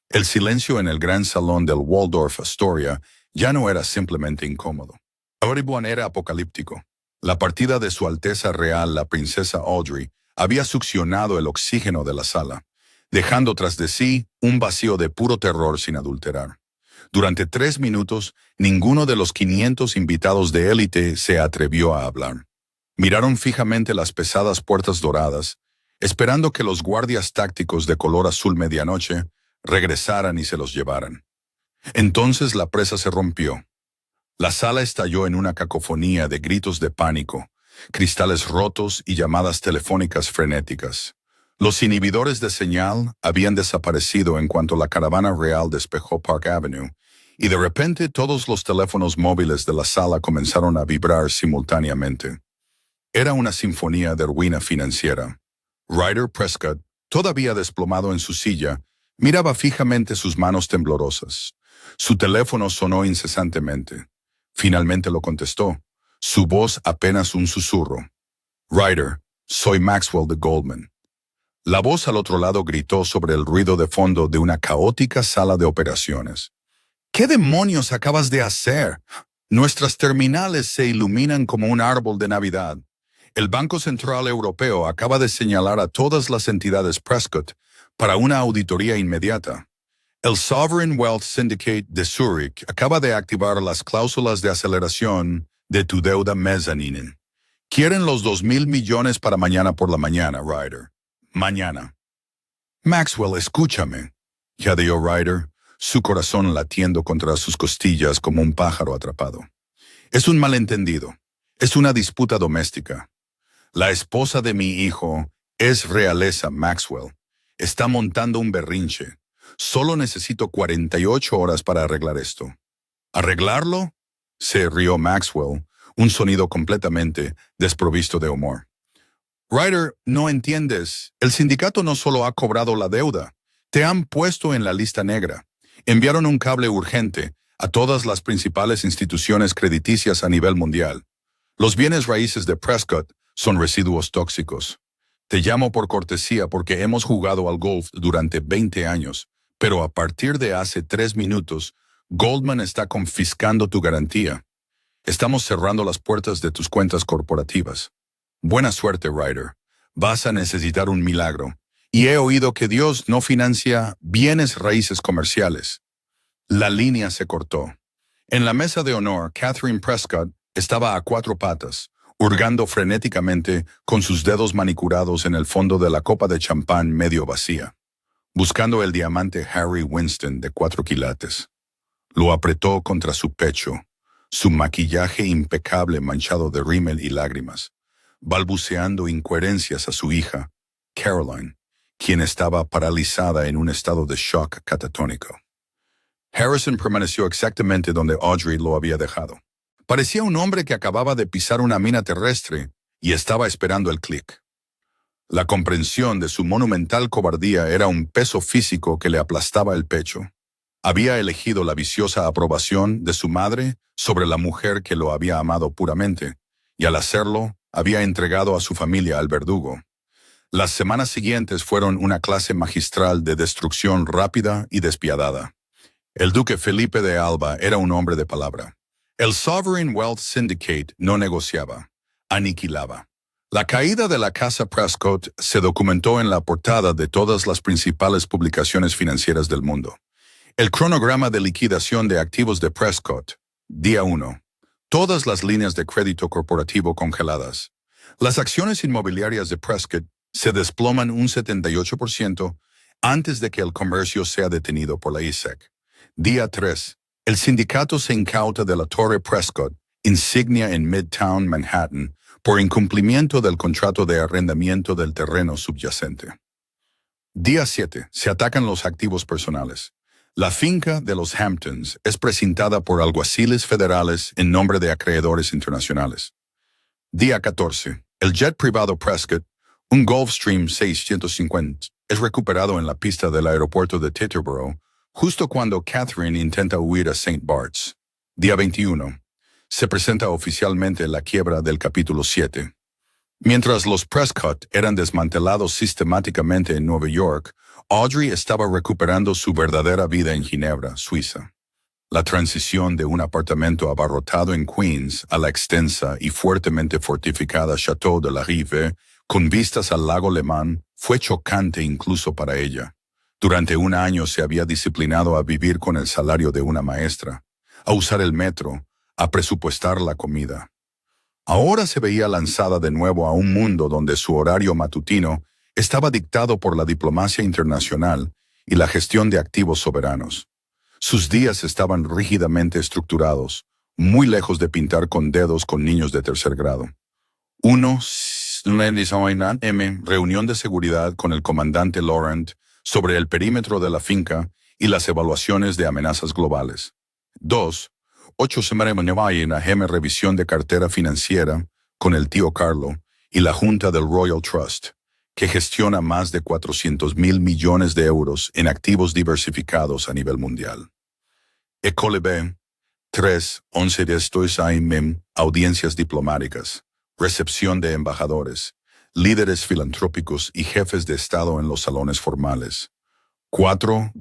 El silencio en el gran salón del Waldorf Astoria ya no era simplemente incómodo. Ahora era apocalíptico. La partida de Su Alteza Real, la princesa Audrey, había succionado el oxígeno de la sala, dejando tras de sí un vacío de puro terror sin adulterar. Durante 3 minutos, ninguno de los 500 invitados de élite se atrevió a hablar. Miraron fijamente las pesadas puertas doradas, esperando que los guardias tácticos de color azul medianoche regresaran y se los llevaran. Entonces la presa se rompió. La sala estalló en una cacofonía de gritos de pánico, cristales rotos y llamadas telefónicas frenéticas. Los inhibidores de señal habían desaparecido en cuanto la caravana real despejó Park Avenue, y de repente todos los teléfonos móviles de la sala comenzaron a vibrar simultáneamente. Era una sinfonía de ruina financiera. Ryder Prescott, todavía desplomado en su silla, miraba fijamente sus manos temblorosas. Su teléfono sonó incesantemente. Finalmente lo contestó, su voz apenas un susurro. «Ryder, soy Maxwell de Goldman». La voz al otro lado gritó sobre el ruido de fondo de una caótica sala de operaciones. «¿Qué demonios acabas de hacer? Nuestras terminales se iluminan como un árbol de Navidad. El Banco Central Europeo acaba de señalar a todas las entidades Prescott para una auditoría inmediata. El Sovereign Wealth Syndicate de Zurich acaba de activar las cláusulas de aceleración de tu deuda mezzanine. Quieren los 2,000 millones para mañana por la mañana, Ryder. Mañana». «Maxwell, escúchame», jadeó Ryder, su corazón latiendo contra sus costillas como un pájaro atrapado. «Es un malentendido. Es una disputa doméstica. La esposa de mi hijo es realeza, Maxwell. Está montando un berrinche. Solo necesito 48 horas para arreglar esto». «¿Arreglarlo?», se rió Maxwell, un sonido completamente desprovisto de humor. «Ryder, no entiendes. El sindicato no solo ha cobrado la deuda. Te han puesto en la lista negra. Enviaron un cable urgente a todas las principales instituciones crediticias a nivel mundial. Los bienes raíces de Prescott son residuos tóxicos. Te llamo por cortesía porque hemos jugado al golf durante 20 años, pero a partir de hace 3 minutos, Goldman está confiscando tu garantía. Estamos cerrando las puertas de tus cuentas corporativas. Buena suerte, Ryder. Vas a necesitar un milagro, Y he oído que Dios no financia bienes raíces comerciales. La línea se cortó. En la mesa de honor, Catherine Prescott estaba a cuatro patas, hurgando frenéticamente con sus dedos manicurados en el fondo de la copa de champán medio vacía, buscando el diamante Harry Winston de 4 quilates. Lo apretó contra su pecho, su maquillaje impecable manchado de rímel y lágrimas, balbuceando incoherencias a su hija, Caroline, quien estaba paralizada en un estado de shock catatónico. Harrison permaneció exactamente donde Audrey lo había dejado. Parecía un hombre que acababa de pisar una mina terrestre y estaba esperando el clic. La comprensión de su monumental cobardía era un peso físico que le aplastaba el pecho. Había elegido la viciosa aprobación de su madre sobre la mujer que lo había amado puramente, y al hacerlo, había entregado a su familia al verdugo. Las semanas siguientes fueron una clase magistral de destrucción rápida y despiadada. El duque Felipe de Alba era un hombre de palabra. El Sovereign Wealth Syndicate no negociaba, aniquilaba. La caída de la Casa Prescott se documentó en la portada de todas las principales publicaciones financieras del mundo. El cronograma de liquidación de activos de Prescott. Día 1. Todas las líneas de crédito corporativo congeladas. Las acciones inmobiliarias de Prescott se desploman un 78% antes de que el comercio sea detenido por la ISEC. Día 3. El sindicato se incauta de la Torre Prescott, insignia en Midtown Manhattan, por incumplimiento del contrato de arrendamiento del terreno subyacente. Día 7. Se atacan los activos personales. La finca de los Hamptons es precintada por alguaciles federales en nombre de acreedores internacionales. Día 14. El jet privado Prescott, un Gulfstream 650, es recuperado en la pista del aeropuerto de Teterboro, justo cuando Catherine intenta huir a St. Bart's. Día 21. Se presenta oficialmente la quiebra del capítulo 7. Mientras los Prescott eran desmantelados sistemáticamente en Nueva York, Audrey estaba recuperando su verdadera vida en Ginebra, Suiza. La transición de un apartamento abarrotado en Queens a la extensa y fuertemente fortificada Château de la Rive, con vistas al lago Le Mans, fue chocante incluso para ella. Durante un año se había disciplinado a vivir con el salario de una maestra, a usar el metro, a presupuestar la comida. Ahora se veía lanzada de nuevo a un mundo donde su horario matutino estaba dictado por la diplomacia internacional y la gestión de activos soberanos. Sus días estaban rígidamente estructurados, muy lejos de pintar con dedos con niños de tercer grado. 1. Reunión de seguridad con el comandante Laurent sobre el perímetro de la finca y las evaluaciones de amenazas globales. 2. 8 semanas en la revisión de cartera financiera con el tío Carlo y la Junta del Royal Trust, que gestiona más de 400.000 millones de euros en activos diversificados a nivel mundial. École B. 3. 11 de estos audiencias diplomáticas, recepción de embajadores, líderes filantrópicos y jefes de Estado en los salones formales. 4.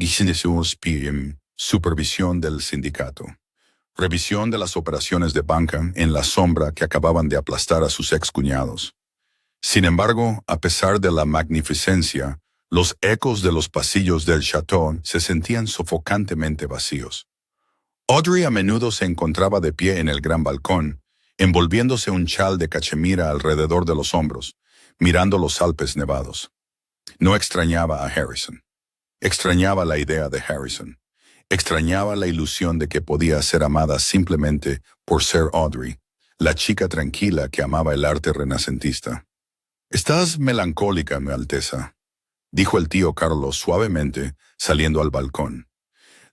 PM. Supervisión del sindicato. Revisión de las operaciones de banca en la sombra que acababan de aplastar a sus excuñados. Sin embargo, a pesar de la magnificencia, los ecos de los pasillos del chateau se sentían sofocantemente vacíos. Audrey a menudo se encontraba de pie en el gran balcón, envolviéndose un chal de cachemira alrededor de los hombros, mirando los Alpes nevados. No extrañaba a Harrison. Extrañaba la idea de Harrison. Extrañaba la ilusión de que podía ser amada simplemente por ser Audrey, la chica tranquila que amaba el arte renacentista. «Estás melancólica, mi Alteza», dijo el tío Carlos suavemente, saliendo al balcón.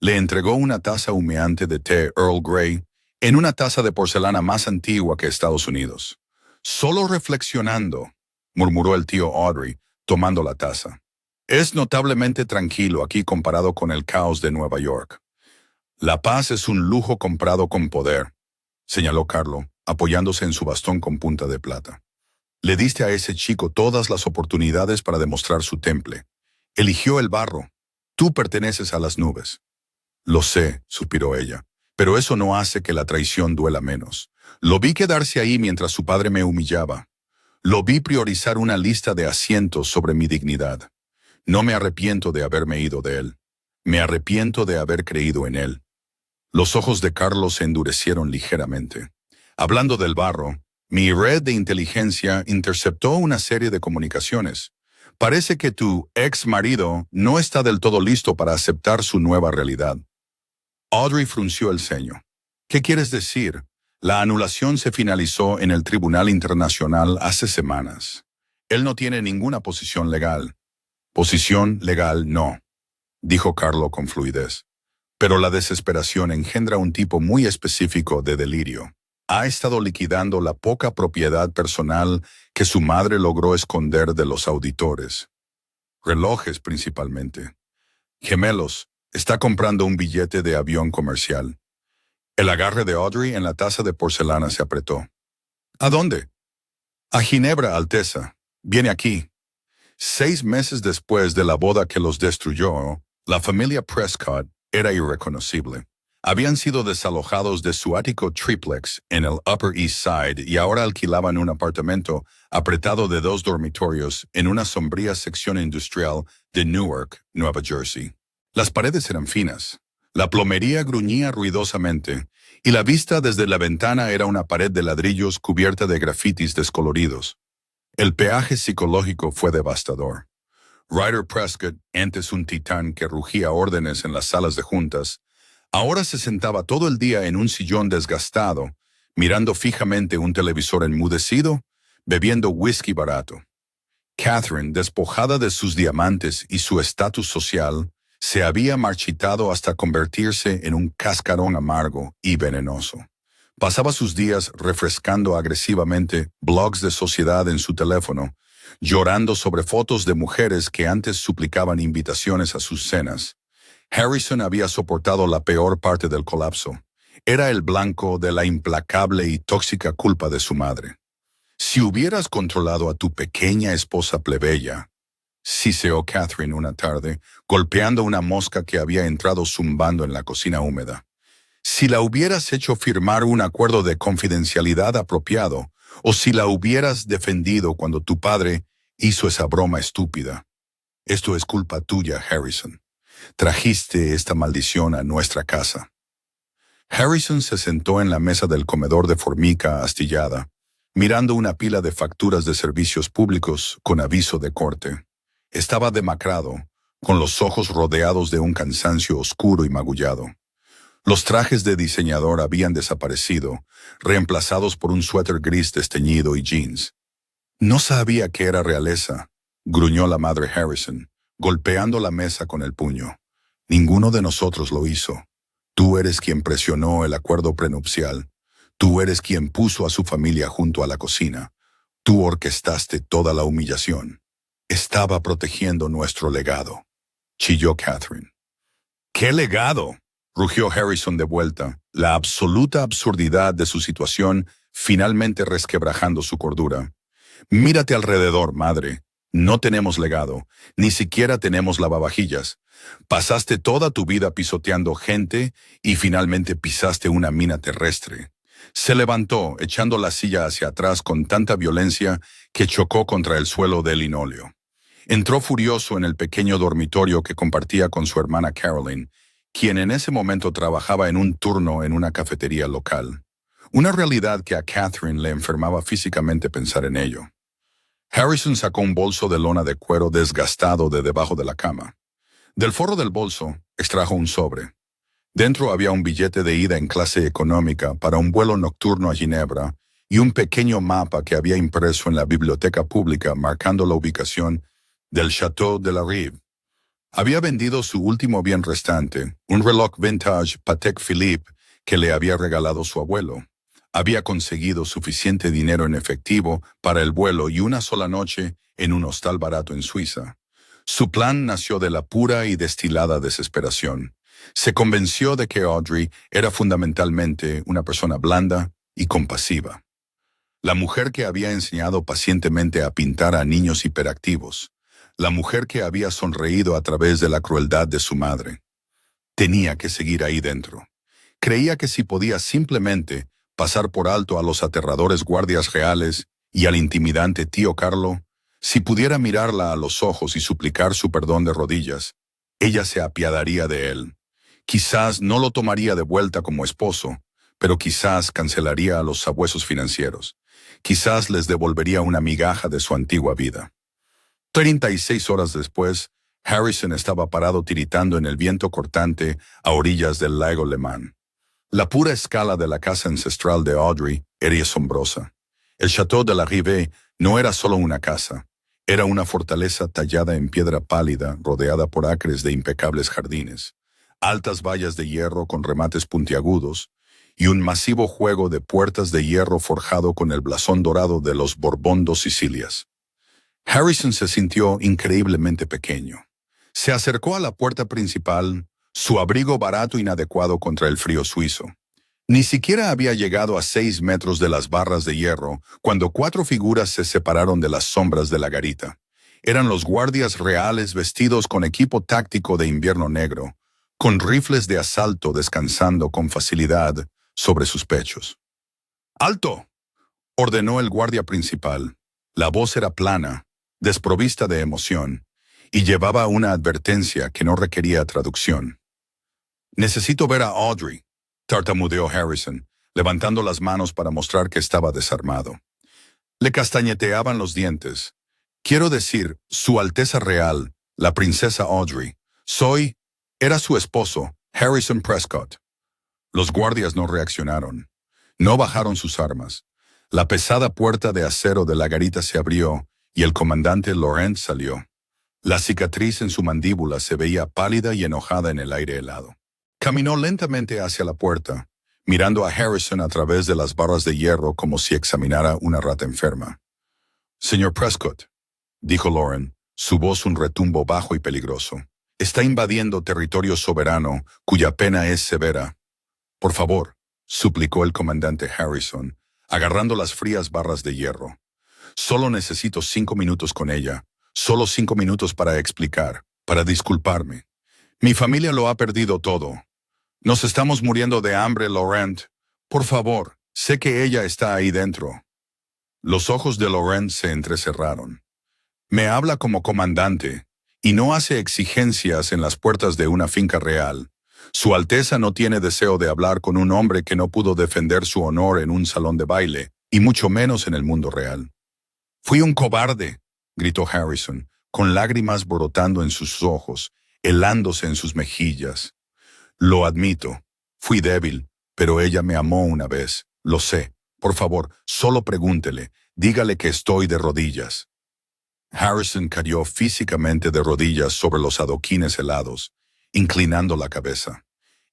Le entregó una taza humeante de té Earl Grey en una taza de porcelana más antigua que Estados Unidos. «Solo reflexionando», murmuró el tío Audrey, tomando la taza. «Es notablemente tranquilo aquí comparado con el caos de Nueva York. La paz es un lujo comprado con poder», señaló Carlo, apoyándose en su bastón con punta de plata. «Le diste a ese chico todas las oportunidades para demostrar su temple. Eligió el barro. Tú perteneces a las nubes». «Lo sé», suspiró ella, «pero eso no hace que la traición duela menos. Lo vi quedarse ahí mientras su padre me humillaba. Lo vi priorizar una lista de asientos sobre mi dignidad. No me arrepiento de haberme ido de él. Me arrepiento de haber creído en él. Los ojos de Carlos se endurecieron ligeramente. Hablando del barro, mi red de inteligencia interceptó una serie de comunicaciones. Parece que tu ex marido no está del todo listo para aceptar su nueva realidad. Audrey frunció el ceño. ¿Qué quieres decir? La anulación se finalizó en el Tribunal Internacional hace semanas. Él no tiene ninguna posición legal. Posición legal no, dijo Carlo con fluidez. Pero la desesperación engendra un tipo muy específico de delirio. Ha estado liquidando la poca propiedad personal que su madre logró esconder de los auditores. Relojes principalmente. Gemelos. Está comprando un billete de avión comercial. El agarre de Audrey en la taza de porcelana se apretó. ¿A dónde? A Ginebra, Alteza. Viene aquí. 6 meses después de la boda que los destruyó, la familia Prescott era irreconocible. Habían sido desalojados de su ático triplex en el Upper East Side y ahora alquilaban un apartamento apretado de 2 dormitorios en una sombría sección industrial de Newark, Nueva Jersey. Las paredes eran finas. La plomería gruñía ruidosamente, y la vista desde la ventana era una pared de ladrillos cubierta de grafitis descoloridos. El peaje psicológico fue devastador. Ryder Prescott, antes un titán que rugía órdenes en las salas de juntas, ahora se sentaba todo el día en un sillón desgastado, mirando fijamente un televisor enmudecido, bebiendo whisky barato. Catherine, despojada de sus diamantes y su estatus social, se había marchitado hasta convertirse en un cascarón amargo y venenoso. Pasaba sus días refrescando agresivamente blogs de sociedad en su teléfono, llorando sobre fotos de mujeres que antes suplicaban invitaciones a sus cenas. Harrison había soportado la peor parte del colapso. Era el blanco de la implacable y tóxica culpa de su madre. Si hubieras controlado a tu pequeña esposa plebeya, siseó Catherine una tarde, golpeando una mosca que había entrado zumbando en la cocina húmeda. Si la hubieras hecho firmar un acuerdo de confidencialidad apropiado, o si la hubieras defendido cuando tu padre hizo esa broma estúpida. Esto es culpa tuya, Harrison. Trajiste esta maldición a nuestra casa. Harrison se sentó en la mesa del comedor de formica astillada, mirando una pila de facturas de servicios públicos con aviso de corte. Estaba demacrado, con los ojos rodeados de un cansancio oscuro y magullado. Los trajes de diseñador habían desaparecido, reemplazados por un suéter gris desteñido y jeans. No sabía que era realeza, gruñó la madre Harrison, golpeando la mesa con el puño. Ninguno de nosotros lo hizo. Tú eres quien presionó el acuerdo prenupcial. Tú eres quien puso a su familia junto a la cocina. Tú orquestaste toda la humillación. Estaba protegiendo nuestro legado, chilló Catherine. ¿Qué legado?, rugió Harrison de vuelta, la absoluta absurdidad de su situación finalmente resquebrajando su cordura. Mírate alrededor, madre. No tenemos legado, ni siquiera tenemos lavavajillas. Pasaste toda tu vida pisoteando gente y finalmente pisaste una mina terrestre. Se levantó, echando la silla hacia atrás con tanta violencia que chocó contra el suelo de linóleo. Entró furioso en el pequeño dormitorio que compartía con su hermana Caroline, quien en ese momento trabajaba en un turno en una cafetería local. Una realidad que a Catherine le enfermaba físicamente pensar en ello. Harrison sacó un bolso de lona de cuero desgastado de debajo de la cama. Del forro del bolso extrajo un sobre. Dentro había un billete de ida en clase económica para un vuelo nocturno a Ginebra y un pequeño mapa que había impreso en la biblioteca pública marcando la ubicación del Château de la Rive. Había vendido su último bien restante, un reloj vintage Patek Philippe que le había regalado su abuelo. Había conseguido suficiente dinero en efectivo para el vuelo y una sola noche en un hostal barato en Suiza. Su plan nació de la pura y destilada desesperación. Se convenció de que Audrey era fundamentalmente una persona blanda y compasiva. La mujer que había enseñado pacientemente a pintar a niños hiperactivos. La mujer que había sonreído a través de la crueldad de su madre. Tenía que seguir ahí dentro. Creía que si podía simplemente pasar por alto a los aterradores guardias reales y al intimidante tío Carlo, Si pudiera mirarla a los ojos y suplicar su perdón de rodillas, ella se apiadaría de él. Quizás no lo tomaría de vuelta como esposo, pero quizás cancelaría a los sabuesos financieros. Quizás les devolvería una migaja de su antigua vida. 36 horas después, Harrison estaba parado tiritando en el viento cortante a orillas del lago Le Mans. La pura escala de la casa ancestral de Audrey era asombrosa. El Château de la Rive no era solo una casa, era una fortaleza tallada en piedra pálida rodeada por acres de impecables jardines, altas vallas de hierro con remates puntiagudos y un masivo juego de puertas de hierro forjado con el blasón dorado de los Borbón dos Sicilias. Harrison se sintió increíblemente pequeño. Se acercó a la puerta principal, su abrigo barato inadecuado contra el frío suizo. Ni siquiera había llegado a 6 metros de las barras de hierro cuando 4 figuras se separaron de las sombras de la garita. Eran los guardias reales vestidos con equipo táctico de invierno negro, con rifles de asalto descansando con facilidad sobre sus pechos. ¡Alto!, ordenó el guardia principal. La voz era plana, desprovista de emoción, y llevaba una advertencia que no requería traducción. «Necesito ver a Audrey», tartamudeó Harrison, levantando las manos para mostrar que estaba desarmado. Le castañeteaban los dientes. «Quiero decir, Su Alteza Real, la princesa Audrey. Era su esposo, Harrison Prescott». Los guardias no reaccionaron. No bajaron sus armas. La pesada puerta de acero de la garita se abrió y el comandante Laurent salió. La cicatriz en su mandíbula se veía pálida y enojada en el aire helado. Caminó lentamente hacia la puerta, mirando a Harrison a través de las barras de hierro como si examinara una rata enferma. «Señor Prescott», dijo Lauren, su voz un retumbo bajo y peligroso. «Está invadiendo territorio soberano cuya pena es severa». «Por favor», suplicó el comandante Harrison, agarrando las frías barras de hierro. «Solo necesito 5 minutos con ella. Solo 5 minutos para explicar, para disculparme. Mi familia lo ha perdido todo. Nos estamos muriendo de hambre, Laurent. Por favor, sé que ella está ahí dentro». Los ojos de Laurent se entrecerraron. «Me habla como comandante y no hace exigencias en las puertas de una finca real. Su Alteza no tiene deseo de hablar con un hombre que no pudo defender su honor en un salón de baile, y mucho menos en el mundo real». «Fui un cobarde», gritó Harrison, con lágrimas brotando en sus ojos, helándose en sus mejillas. «Lo admito. Fui débil, pero ella me amó una vez. Lo sé. Por favor, solo pregúntele. Dígale que estoy de rodillas». Harrison cayó físicamente de rodillas sobre los adoquines helados, inclinando la cabeza.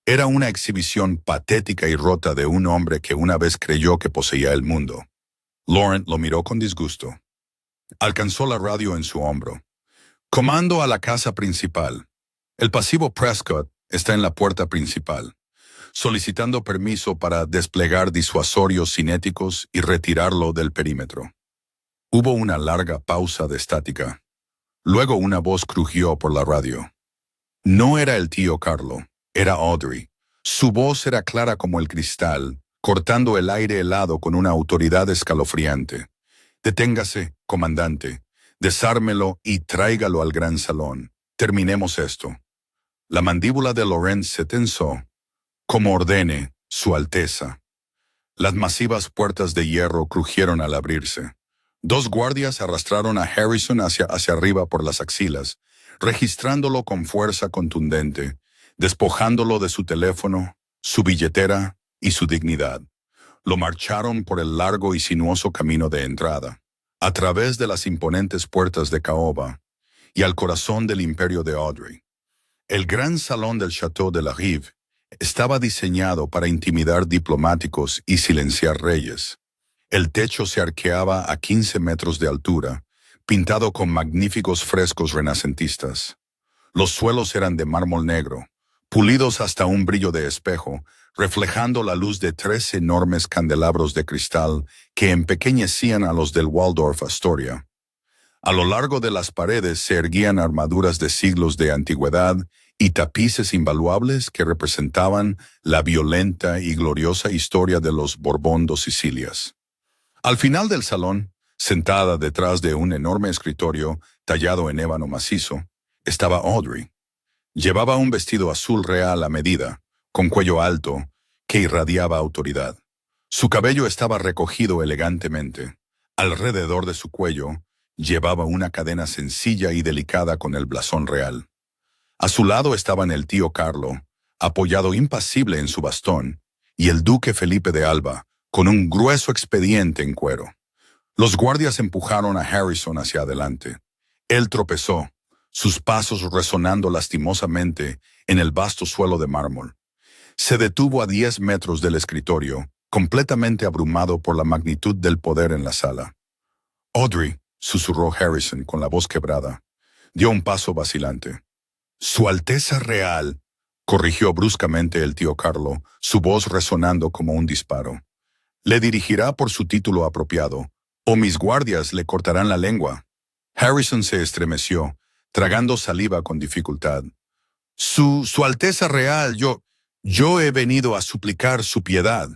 Era una exhibición patética y rota de un hombre que una vez creyó que poseía el mundo. Laurent lo miró con disgusto. Alcanzó la radio en su hombro. «Comando a la casa principal. El pasivo Prescott está en la puerta principal, solicitando permiso para desplegar disuasorios cinéticos y retirarlo del perímetro». Hubo una larga pausa de estática. Luego una voz crujió por la radio. No era el tío Carlo, era Audrey. Su voz era clara como el cristal, cortando el aire helado con una autoridad escalofriante. «Deténgase, comandante. Desármelo y tráigalo al gran salón. Terminemos esto». La mandíbula de Laurent se tensó. «Como ordene, Su Alteza». Las masivas puertas de hierro crujieron al abrirse. 2 guardias arrastraron a Harrison hacia arriba por las axilas, registrándolo con fuerza contundente, despojándolo de su teléfono, su billetera y su dignidad. Lo marcharon por el largo y sinuoso camino de entrada, a través de las imponentes puertas de caoba, y al corazón del imperio de Audrey. El gran salón del Château de la Rive estaba diseñado para intimidar diplomáticos y silenciar reyes. El techo se arqueaba a 15 metros de altura, pintado con magníficos frescos renacentistas. Los suelos eran de mármol negro, pulidos hasta un brillo de espejo, reflejando la luz de 3 enormes candelabros de cristal que empequeñecían a los del Waldorf Astoria. A lo largo de las paredes se erguían armaduras de siglos de antigüedad y tapices invaluables que representaban la violenta y gloriosa historia de los Borbón dos Sicilias. Al final del salón, Sentada detrás de un enorme escritorio tallado en ébano macizo, estaba Audrey. Llevaba un vestido azul real a medida, con cuello alto, que irradiaba autoridad. Su cabello estaba recogido elegantemente. Alrededor de su cuello, llevaba una cadena sencilla y delicada con el blasón real. A su lado estaban el tío Carlo, apoyado impasible en su bastón, y el duque Felipe de Alba, con un grueso expediente en cuero. Los guardias empujaron a Harrison hacia adelante. Él tropezó, sus pasos resonando lastimosamente en el vasto suelo de mármol. Se detuvo a 10 metros del escritorio, completamente abrumado por la magnitud del poder en la sala. «Audrey», susurró Harrison con la voz quebrada. Dio un paso vacilante. «Su Alteza Real», corrigió bruscamente el tío Carlo, su voz resonando como un disparo. «Le dirigirá por su título apropiado, o mis guardias le cortarán la lengua». Harrison se estremeció, tragando saliva con dificultad. Su Alteza Real, yo he venido a suplicar su piedad».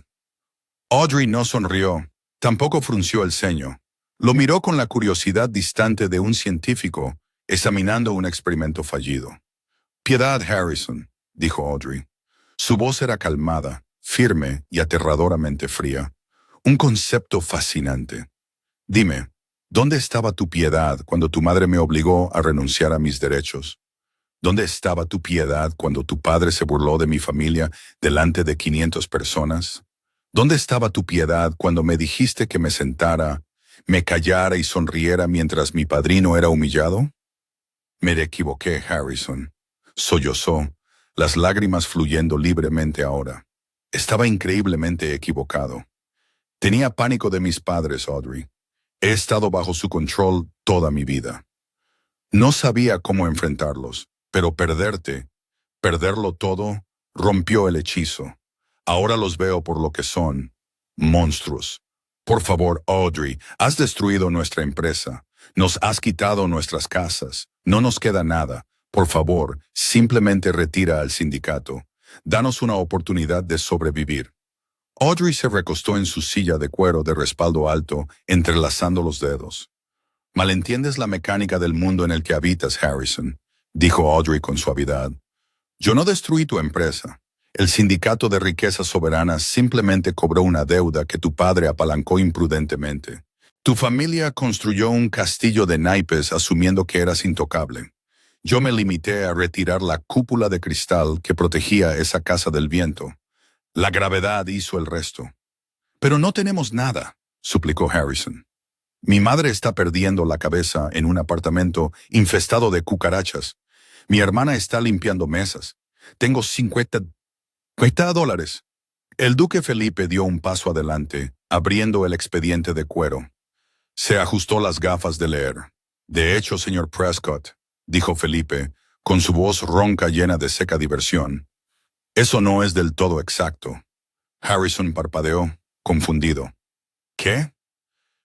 Audrey no sonrió, tampoco frunció el ceño. Lo miró con la curiosidad distante de un científico examinando un experimento fallido. «Piedad, Harrison», dijo Audrey. Su voz era calmada, firme y aterradoramente fría. Un concepto fascinante. «Dime, ¿dónde estaba tu piedad cuando tu madre me obligó a renunciar a mis derechos? ¿Dónde estaba tu piedad cuando tu padre se burló de mi familia delante de 500 personas? ¿Dónde estaba tu piedad cuando me dijiste que me sentara, me callara y sonriera mientras mi padrino era humillado?» «Me equivoqué, Harrison», sollozó, las lágrimas fluyendo libremente ahora. Estaba increíblemente equivocado. Tenía pánico de mis padres, Audrey. He estado bajo su control toda mi vida. No sabía cómo enfrentarlos, pero perderlo todo, rompió el hechizo. Ahora los veo por lo que son, monstruos. Por favor, Audrey, has destruido nuestra empresa. Nos has quitado nuestras casas. No nos queda nada. Por favor, simplemente retira al sindicato. Danos una oportunidad de sobrevivir». Audrey se recostó en su silla de cuero de respaldo alto, entrelazando los dedos. «Malentiendes la mecánica del mundo en el que habitas, Harrison», dijo Audrey con suavidad. «Yo no destruí tu empresa. El sindicato de riqueza soberana simplemente cobró una deuda que tu padre apalancó imprudentemente. Tu familia construyó un castillo de naipes asumiendo que eras intocable. Yo me limité a retirar la cúpula de cristal que protegía esa casa del viento. La gravedad hizo el resto». «Pero no tenemos nada», suplicó Harrison. «Mi madre está perdiendo la cabeza en un apartamento infestado de cucarachas. Mi hermana está limpiando mesas. Tengo $50. El duque Felipe dio un paso adelante, abriendo el expediente de cuero. Se ajustó las gafas de leer. «De hecho, señor Prescott», dijo Felipe, con su voz ronca llena de seca diversión, «eso no es del todo exacto». Harrison parpadeó, confundido. «¿Qué?».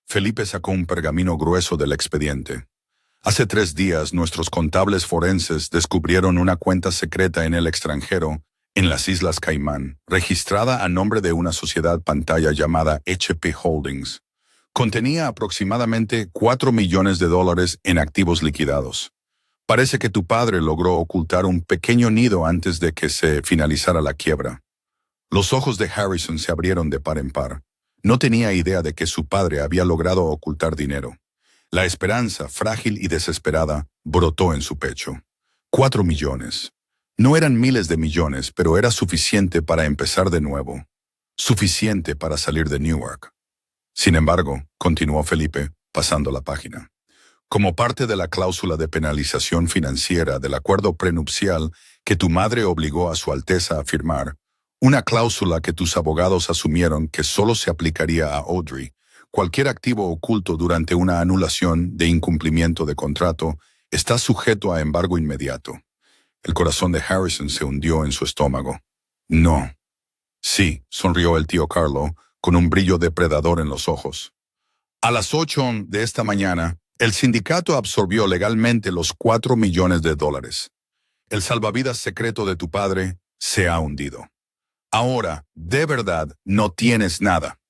Felipe sacó un pergamino grueso del expediente. «Hace 3 días nuestros contables forenses descubrieron una cuenta secreta en el extranjero, en las Islas Caimán, registrada a nombre de una sociedad pantalla llamada HP Holdings. Contenía aproximadamente $4 millones en activos liquidados. Parece que tu padre logró ocultar un pequeño nido antes de que se finalizara la quiebra». Los ojos de Harrison se abrieron de par en par. No tenía idea de que su padre había logrado ocultar dinero. La esperanza, frágil y desesperada, brotó en su pecho. 4 millones. No eran miles de millones, pero era suficiente para empezar de nuevo. Suficiente para salir de Newark. Sin embargo, continuó Felipe, pasando la página, como parte de la cláusula de penalización financiera del acuerdo prenupcial que tu madre obligó a Su Alteza a firmar, una cláusula que tus abogados asumieron que solo se aplicaría a Audrey, cualquier activo oculto durante una anulación de incumplimiento de contrato está sujeto a embargo inmediato. El corazón de Harrison se hundió en su estómago. «No». «Sí», sonrió el tío Carlo, con un brillo depredador en los ojos. «A las 8 de esta mañana, el sindicato absorbió legalmente los $4 millones. El salvavidas secreto de tu padre se ha hundido. Ahora, de verdad, no tienes nada».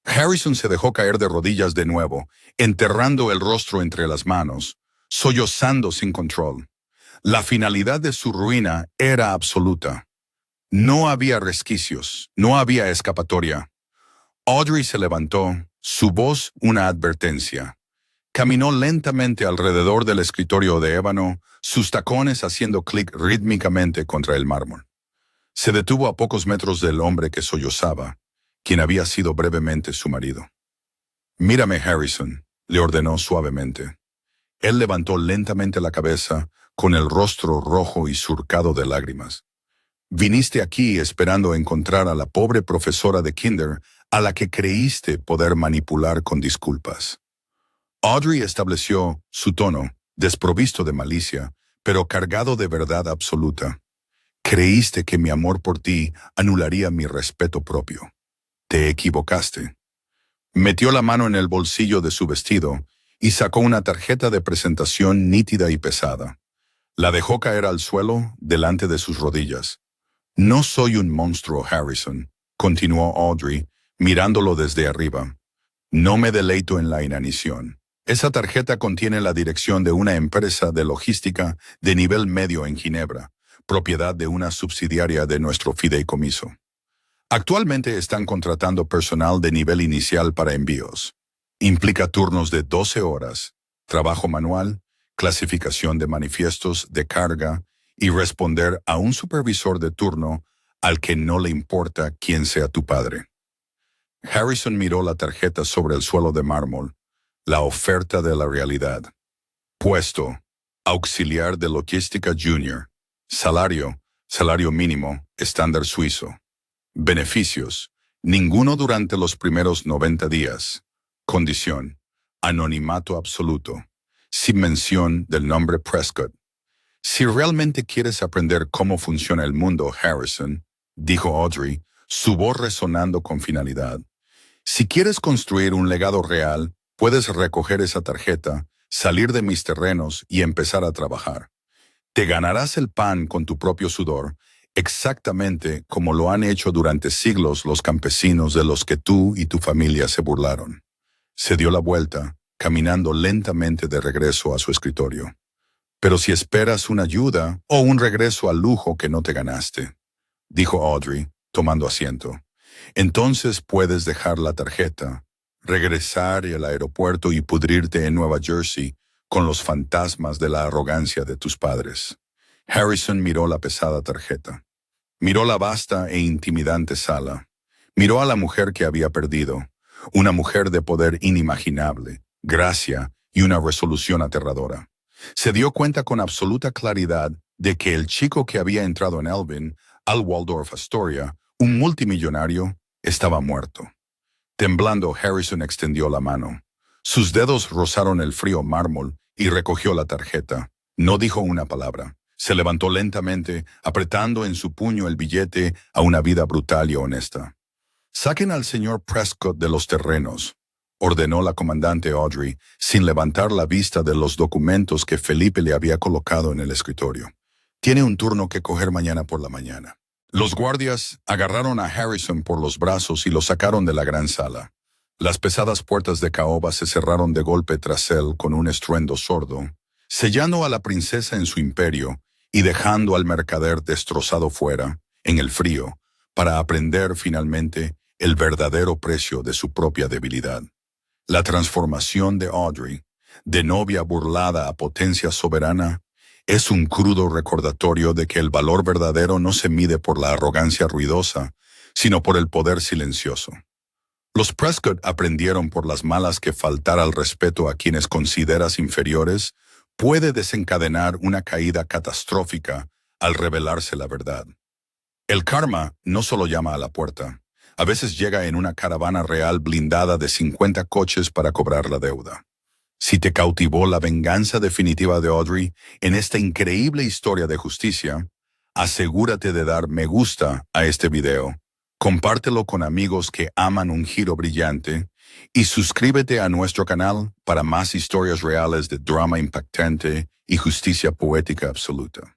Harrison se dejó caer de rodillas de nuevo, enterrando el rostro entre las manos, sollozando sin control. La finalidad de su ruina era absoluta. No había resquicios, no había escapatoria. Audrey se levantó, su voz una advertencia. Caminó lentamente alrededor del escritorio de ébano, sus tacones haciendo clic rítmicamente contra el mármol. Se detuvo a pocos metros del hombre que sollozaba, quien había sido brevemente su marido. «Mírame, Harrison», le ordenó suavemente. Él levantó lentamente la cabeza, con el rostro rojo y surcado de lágrimas. «Viniste aquí esperando encontrar a la pobre profesora de kinder a la que creíste poder manipular con disculpas». Audrey estableció su tono, desprovisto de malicia, pero cargado de verdad absoluta. «Creíste que mi amor por ti anularía mi respeto propio. Te equivocaste». Metió la mano en el bolsillo de su vestido y sacó una tarjeta de presentación nítida y pesada. La dejó caer al suelo delante de sus rodillas. «No soy un monstruo, Harrison», continuó Audrey, mirándolo desde arriba. «No me deleito en la inanición. Esa tarjeta contiene la dirección de una empresa de logística de nivel medio en Ginebra, propiedad de una subsidiaria de nuestro fideicomiso. Actualmente están contratando personal de nivel inicial para envíos. Implica turnos de 12 horas, trabajo manual, clasificación de manifiestos de carga y responder a un supervisor de turno al que no le importa quién sea tu padre». Harrison miró la tarjeta sobre el suelo de mármol, la oferta de la realidad. Puesto: auxiliar de logística junior. Salario: salario mínimo, estándar suizo. Beneficios: ninguno durante los primeros 90 días. Condición: anonimato absoluto, sin mención del nombre Prescott. «Si realmente quieres aprender cómo funciona el mundo, Harrison», dijo Audrey, su voz resonando con finalidad, «si quieres construir un legado real, puedes recoger esa tarjeta, salir de mis terrenos y empezar a trabajar. Te ganarás el pan con tu propio sudor, exactamente como lo han hecho durante siglos los campesinos de los que tú y tu familia se burlaron». Se dio la vuelta, caminando lentamente de regreso a su escritorio. «Pero si esperas una ayuda o un regreso al lujo que no te ganaste», dijo Audrey, tomando asiento, «entonces puedes dejar la tarjeta, regresar al aeropuerto y pudrirte en Nueva Jersey con los fantasmas de la arrogancia de tus padres». Harrison miró la pesada tarjeta. Miró la vasta e intimidante sala. Miró a la mujer que había perdido, una mujer de poder inimaginable, gracia y una resolución aterradora. Se dio cuenta con absoluta claridad de que el chico que había entrado en Elvin, al Waldorf Astoria, un multimillonario, estaba muerto. Temblando, Harrison extendió la mano. Sus dedos rozaron el frío mármol y recogió la tarjeta. No dijo una palabra. Se levantó lentamente, apretando en su puño el billete a una vida brutal y honesta. «Saquen al señor Prescott de los terrenos», ordenó la comandante Audrey, sin levantar la vista de los documentos que Felipe le había colocado en el escritorio. «Tiene un turno que coger mañana por la mañana». Los guardias agarraron a Harrison por los brazos y lo sacaron de la gran sala. Las pesadas puertas de caoba se cerraron de golpe tras él con un estruendo sordo, sellando a la princesa en su imperio y dejando al mercader destrozado fuera, en el frío, para aprender finalmente el verdadero precio de su propia debilidad. La transformación de Audrey, de novia burlada a potencia soberana, es un crudo recordatorio de que el valor verdadero no se mide por la arrogancia ruidosa, sino por el poder silencioso. Los Prescott aprendieron por las malas que faltar al respeto a quienes consideras inferiores puede desencadenar una caída catastrófica al revelarse la verdad. El karma no solo llama a la puerta, a veces llega en una caravana real blindada de 50 coches para cobrar la deuda. Si te cautivó la venganza definitiva de Audrey en esta increíble historia de justicia, asegúrate de dar me gusta a este video, compártelo con amigos que aman un giro brillante y suscríbete a nuestro canal para más historias reales de drama impactante y justicia poética absoluta.